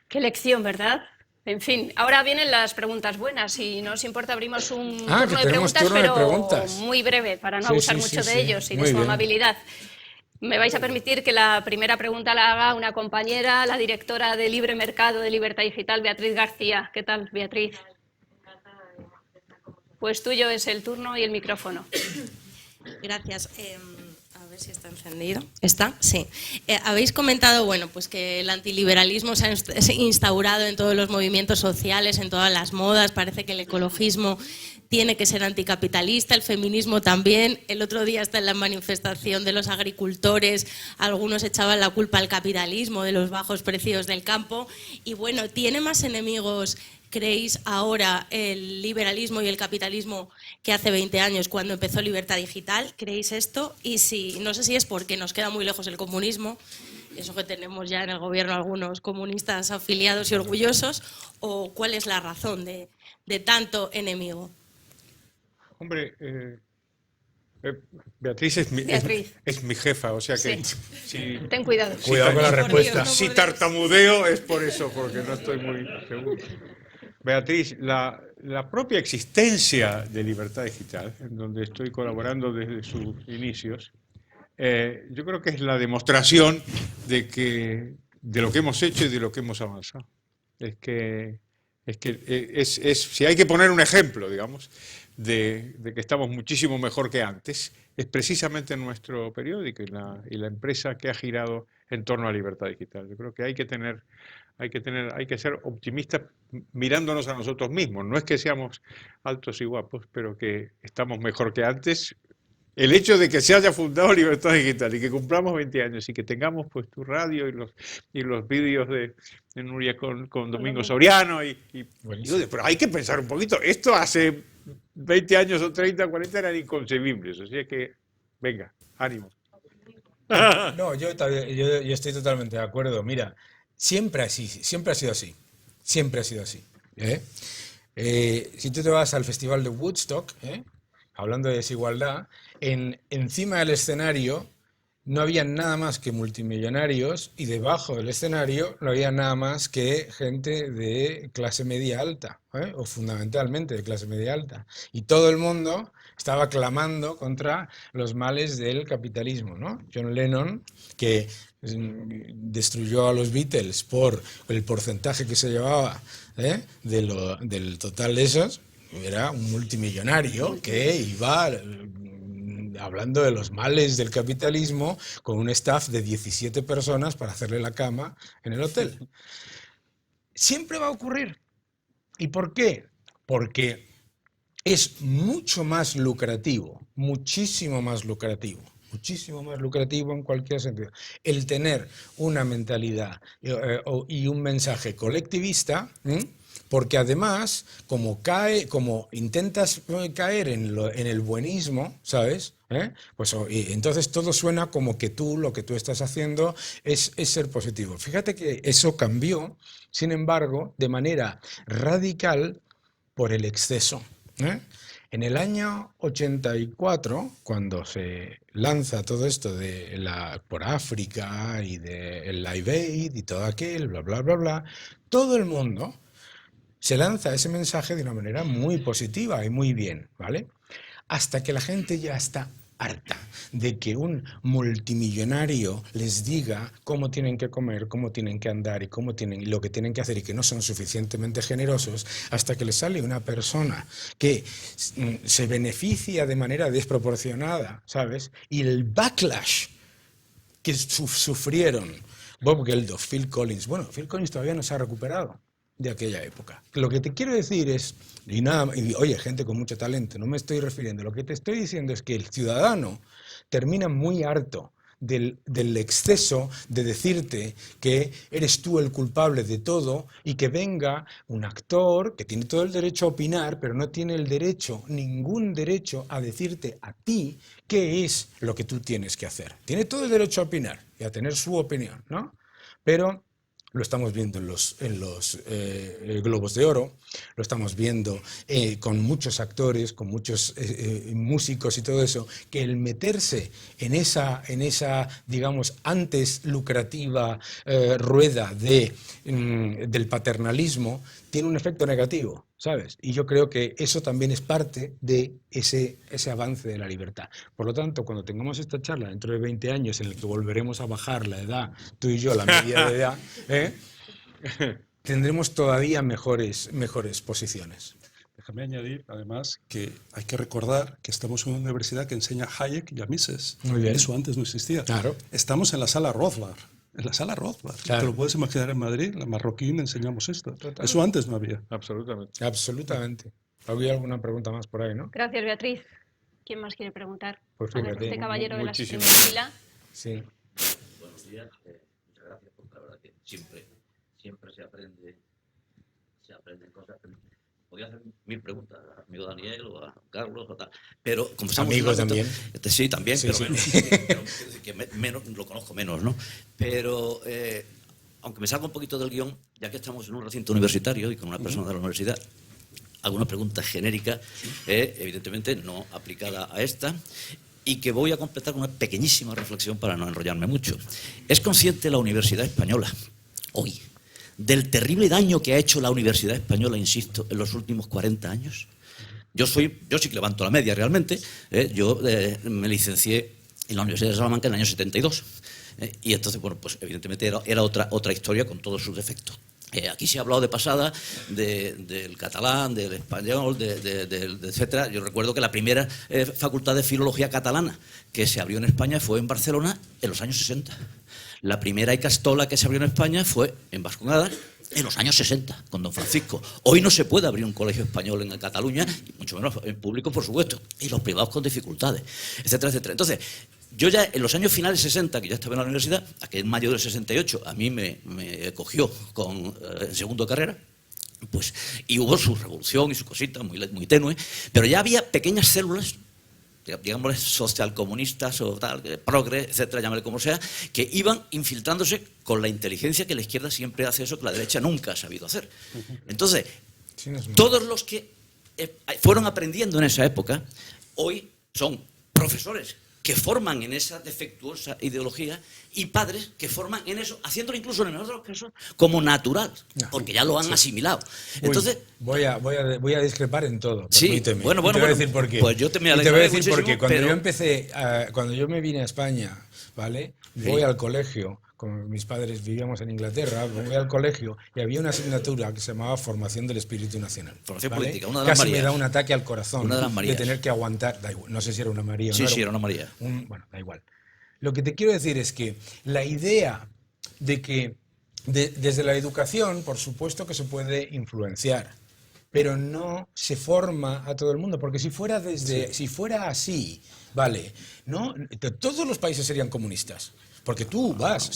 Qué lección, ¿verdad? En fin, ahora vienen las preguntas buenas. Si no os importa, abrimos un turno de preguntas, pero muy breve, para no abusar mucho de ellos y de su amabilidad. Me vais a permitir que la primera pregunta la haga una compañera, la directora de Libre Mercado de Libertad Digital, Beatriz García. ¿Qué tal, Beatriz? Pues tuyo es el turno y el micrófono. Gracias. ver si está encendido. ¿Está? Sí. Habéis comentado, bueno, pues que el antiliberalismo se ha instaurado en todos los movimientos sociales, en todas las modas. Parece que el ecologismo tiene que ser anticapitalista, el feminismo también. El otro día, hasta en la manifestación de los agricultores, algunos echaban la culpa al capitalismo, de los bajos precios del campo. Y bueno, ¿tiene más enemigos, creéis, ahora el liberalismo y el capitalismo que hace 20 años cuando empezó Libertad Digital? ¿Creéis esto? Y si, no sé si es porque nos queda muy lejos el comunismo, eso que tenemos ya en el gobierno algunos comunistas afiliados y orgullosos, o cuál es la razón de tanto enemigo. Hombre, Beatriz es mi jefa, o sea que... Sí. Si, Ten cuidado. Cuidado con la respuesta. si tartamudeo es por eso, porque no estoy muy seguro. Beatriz, la propia existencia de Libertad Digital, en donde estoy colaborando desde sus inicios, yo creo que es la demostración de lo que hemos hecho y de lo que hemos avanzado. Si hay que poner un ejemplo, digamos, de que estamos muchísimo mejor que antes, es precisamente nuestro periódico y la empresa que ha girado en torno a Libertad Digital. Yo creo que hay que ser optimistas mirándonos a nosotros mismos. No es que seamos altos y guapos, pero que estamos mejor que antes. El hecho de que se haya fundado Libertad Digital y que cumplamos 20 años y que tengamos pues tu radio y los vídeos de Nuria con Domingo Soriano pero hay que pensar un poquito, esto hace 20 años o 30, 40 eran inconcebibles, o sea que venga, ánimo. No, yo estoy totalmente de acuerdo. Mira, siempre ha sido así. Siempre ha sido así. Si tú te vas al Festival de Woodstock, hablando de desigualdad, encima del escenario no había nada más que multimillonarios y debajo del escenario no había nada más que gente de clase media alta, o fundamentalmente de clase media alta. Y todo el mundo estaba clamando contra los males del capitalismo, ¿no? John Lennon, que destruyó a los Beatles por el porcentaje que se llevaba del total de esos, era un multimillonario que iba hablando de los males del capitalismo con un staff de 17 personas para hacerle la cama en el hotel. Siempre va a ocurrir. ¿Y por qué? Porque es mucho más lucrativo, muchísimo más lucrativo en cualquier sentido, el tener una mentalidad y un mensaje colectivista, porque además, como intentas caer en el buenismo, ¿sabes? Pues entonces todo suena como que lo que tú estás haciendo es ser positivo. Fíjate que eso cambió, sin embargo, de manera radical por el exceso. En el año 84, cuando se lanza todo esto por África y del Live Aid y todo aquel, bla, bla, bla, bla, todo el mundo se lanza ese mensaje de una manera muy positiva y muy bien, ¿vale? Hasta que la gente ya está harta de que un multimillonario les diga cómo tienen que comer, cómo tienen que andar y lo que tienen que hacer y que no son suficientemente generosos, hasta que les sale una persona que se beneficia de manera desproporcionada, ¿sabes? Y el backlash que sufrieron Bob Geldof, Phil Collins. Bueno, Phil Collins todavía no se ha recuperado de aquella época. Lo que te quiero decir es, oye, gente con mucho talento, no me estoy refiriendo, lo que te estoy diciendo es que el ciudadano termina muy harto del exceso de decirte que eres tú el culpable de todo y que venga un actor que tiene todo el derecho a opinar, pero no tiene ningún derecho a decirte a ti qué es lo que tú tienes que hacer. Tiene todo el derecho a opinar y a tener su opinión, ¿no? Pero lo estamos viendo en los Globos de Oro, lo estamos viendo con muchos actores, con muchos músicos y todo eso, que el meterse en esa digamos, antes lucrativa rueda del paternalismo tiene un efecto negativo, ¿sabes? Y yo creo que eso también es parte de ese avance de la libertad. Por lo tanto, cuando tengamos esta charla dentro de 20 años en la que volveremos a bajar la edad, tú y yo, la media de edad, tendremos todavía mejores posiciones. déjame añadir, además, que hay que recordar que estamos en una universidad que enseña a Hayek y a Mises. Muy bien. Eso antes no existía. Claro. Estamos en la sala Rothbard. En la sala Rothbard. Claro. Te lo puedes imaginar en Madrid, la Marroquín enseñamos esto. Total. Eso antes no había. Absolutamente. Absolutamente. ¿Había alguna pregunta más por ahí, no? Gracias, Beatriz. ¿Quién más quiere preguntar? Pues Vale, fíjate, este caballero de la muchísimo. primera fila. Sí. Buenos días, muchas gracias, porque la verdad que siempre se aprenden cosas. Podría hacer 1000 preguntas a amigo Daniel o a Carlos o tal, pero como estamos Amigos en un ámbito- también. Sí, también, Sí, pero sí. menos, quiero decir que menos, lo conozco menos, ¿no? Pero aunque me salga un poquito del guión, ya que estamos en un recinto universitario y con una persona de la universidad, alguna pregunta genérica, evidentemente no aplicada a esta, y que voy a completar con una pequeñísima reflexión para no enrollarme mucho. ¿Es consciente la Universidad Española hoy del terrible daño que ha hecho la Universidad Española, insisto, en los últimos 40 años? Yo sí que levanto la media realmente. Yo me licencié en la Universidad de Salamanca en el año 72. Y entonces, bueno, pues evidentemente era otra historia con todos sus defectos. Aquí se ha hablado de pasada del catalán, del español, etcétera. Yo recuerdo que la primera facultad de filología catalana que se abrió en España fue en Barcelona en los años 60. La primera Icastola que se abrió en España fue en Vascongadas en los años 60, con don Francisco. Hoy no se puede abrir un colegio español en Cataluña, y mucho menos en público, por supuesto, y los privados con dificultades, etcétera, etcétera. Entonces, yo ya en los años finales 60, que ya estaba en la universidad, aquel mayo del 68, a mí me cogió en segundo de carrera, pues, y hubo su revolución y su cosita muy tenue, pero ya había pequeñas células, digámosle socialcomunistas o tal, progre, etcétera, llámale como sea, que iban infiltrándose con la inteligencia que la izquierda siempre hace eso que la derecha nunca ha sabido hacer. Entonces, todos los que fueron aprendiendo en esa época, hoy son profesores que forman en esa defectuosa ideología y padres que forman en eso, haciéndolo incluso en el mejor de los casos como natural, porque ya lo han asimilado. Entonces, voy a discrepar en todo. Sí, Permíteme. bueno, Y te voy a decir por qué. pues yo te me Y te voy a decir alegraré por qué. muchísimo, Cuando pero- yo empecé, cuando yo me vine a España, ¿vale? Voy al colegio, con mis padres vivíamos en Inglaterra, voy al colegio y había una asignatura que se llamaba Formación del Espíritu Nacional. Formación ¿vale? política, una de las Casi me Marías. da un ataque al corazón Una de las de Marías. tener que aguantar, da igual, no sé si era una María o Sí, no. sí, era una María. Bueno, da igual. Lo que te quiero decir es que la idea de que desde la educación, por supuesto que se puede influenciar, pero no se forma a todo el mundo, porque si fuera así, vale, no, todos los países serían comunistas, porque tú vas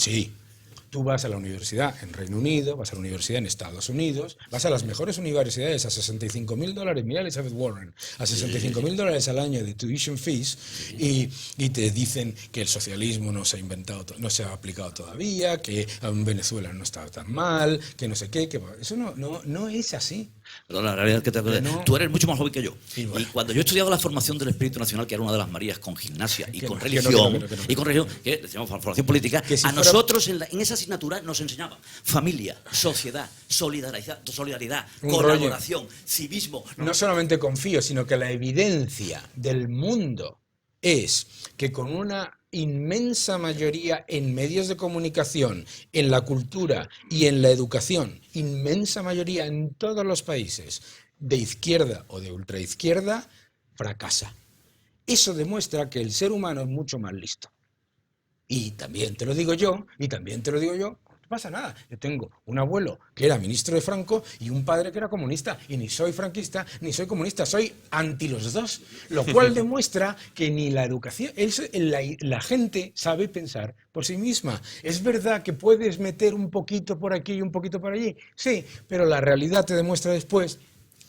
a la universidad en Reino Unido, vas a la universidad en Estados Unidos, vas a las mejores universidades a $65.000, mira Elizabeth Warren, a $65.000 al año de tuition fees, y te dicen que el socialismo no se ha inventado, no se ha aplicado todavía, que en Venezuela no está tan mal, que no sé qué, que eso no es así. Pero la realidad es que No. tú eres mucho más joven que yo. Sí, bueno. Y cuando yo estudiaba la formación del Espíritu Nacional, que era una de las Marías, con gimnasia y Que con no, religión, que no. y con religión, que le llamamos formación política, Que si a fuera- nosotros en esa asignatura nos enseñaban familia, sociedad, solidaridad, Un colaboración, civismo. No solamente confío, sino que la evidencia del mundo es que con una inmensa mayoría en medios de comunicación, en la cultura y en la educación, inmensa mayoría en todos los países, de izquierda o de ultraizquierda, fracasa. Eso demuestra que el ser humano es mucho más listo. Y también te lo digo yo, no pasa nada. Yo tengo un abuelo que era ministro de Franco y un padre que era comunista. Y ni soy franquista ni soy comunista, soy anti los dos. Lo cual demuestra que ni la educación, la gente sabe pensar por sí misma. Es verdad que puedes meter un poquito por aquí y un poquito por allí, sí, pero la realidad te demuestra después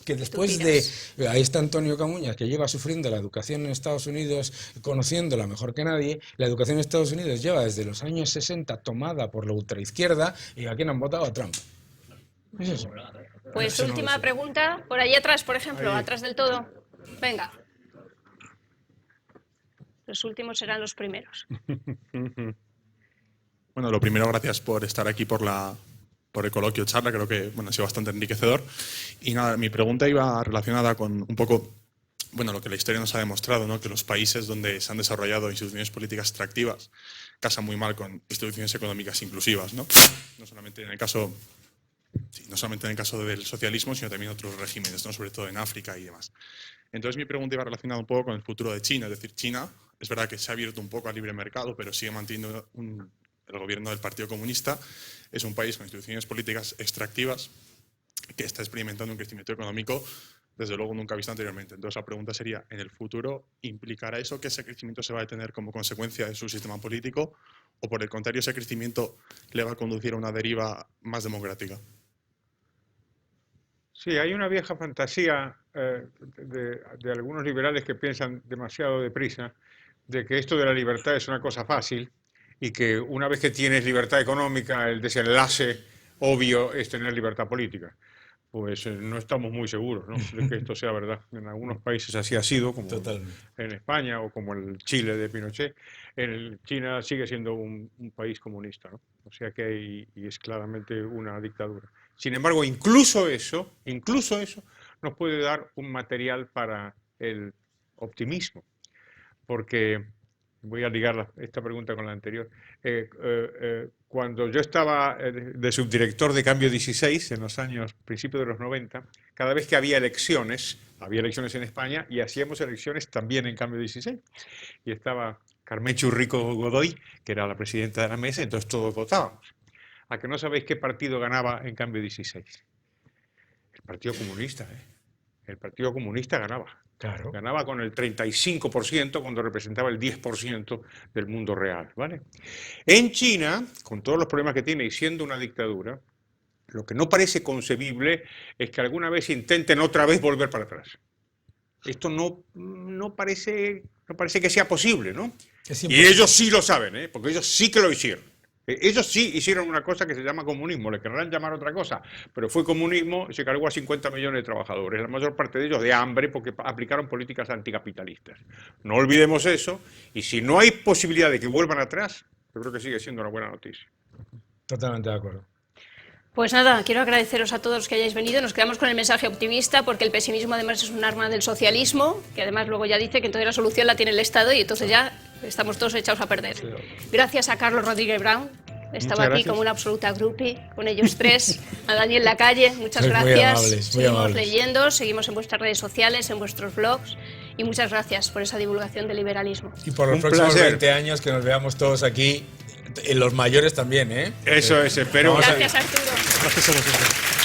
que después ahí está Antonio Camuñas, que lleva sufriendo la educación en Estados Unidos, conociéndola mejor que nadie. La educación en Estados Unidos lleva desde los años 60 tomada por la ultraizquierda, y aquí no han votado a Trump. Es eso. Pues Eso no última lo sé. pregunta, por allí atrás, por ejemplo, Ahí. atrás del todo. Venga. Los últimos serán los primeros. Bueno, lo primero, gracias por estar aquí por el coloquio charla, creo que ha sido bastante enriquecedor. Y nada, mi pregunta iba relacionada con un poco, lo que la historia nos ha demostrado, ¿no? Que los países donde se han desarrollado instituciones políticas extractivas casan muy mal con instituciones económicas inclusivas, ¿no? No solamente en el caso Sí, no solamente en el caso del socialismo, sino también otros regímenes, ¿no? Sobre todo en África y demás. Entonces mi pregunta iba relacionada un poco con el futuro de China. Es decir, China es verdad que se ha abierto un poco al libre mercado, pero sigue manteniendo el gobierno del Partido Comunista. Es un país con instituciones políticas extractivas que está experimentando un crecimiento económico desde luego nunca visto anteriormente. Entonces la pregunta sería, ¿en el futuro implicará eso que ese crecimiento se va a detener como consecuencia de su sistema político o por el contrario ese crecimiento le va a conducir a una deriva más democrática? Sí, hay una vieja fantasía de algunos liberales que piensan demasiado deprisa de que esto de la libertad es una cosa fácil y que una vez que tienes libertad económica el desenlace obvio es tener libertad política. Pues no estamos muy seguros, ¿no?, de que esto sea verdad. En algunos países así ha sido, como en España o como el Chile de Pinochet. China sigue siendo un país comunista, ¿no? O sea que y es claramente una dictadura. Sin embargo, incluso eso nos puede dar un material para el optimismo, porque voy a ligar esta pregunta con la anterior. Cuando yo estaba de subdirector de Cambio 16, en los años, principios de los 90, cada vez que había elecciones en España y hacíamos elecciones también en Cambio 16. Y estaba Carmen Churrico Godoy, que era la presidenta de la mesa, entonces todos votábamos. ¿A que no sabéis qué partido ganaba en Cambio 16? El Partido Comunista, ¿eh? El Partido Comunista ganaba. Claro. Ganaba con el 35% cuando representaba el 10% del mundo real, ¿vale? En China, con todos los problemas que tiene y siendo una dictadura, lo que no parece concebible es que alguna vez intenten otra vez volver para atrás. Esto no parece que sea posible, ¿no? Y ellos sí lo saben, ¿eh? Porque ellos sí que lo hicieron. Ellos sí hicieron una cosa que se llama comunismo, le querrán llamar otra cosa, pero fue comunismo y se cargó a 50 millones de trabajadores, la mayor parte de ellos de hambre porque aplicaron políticas anticapitalistas. No olvidemos eso, y si no hay posibilidad de que vuelvan atrás, yo creo que sigue siendo una buena noticia. Totalmente de acuerdo. Pues nada, quiero agradeceros a todos los que hayáis venido. Nos quedamos con el mensaje optimista porque el pesimismo además es un arma del socialismo, que además luego ya dice que entonces la solución la tiene el Estado y entonces ya estamos todos echados a perder. Gracias a Carlos Rodríguez Brown, estaba aquí como una absoluta groupie con ellos tres, a Daniel Lacalle, muchas gracias. Seguimos leyendo, seguimos en vuestras redes sociales, en vuestros blogs y muchas gracias por esa divulgación del liberalismo. Y por los próximos 20 años que nos veamos todos aquí. Los mayores también, ¿eh? Eso es, espero. Gracias, Arturo. Gracias a vosotros.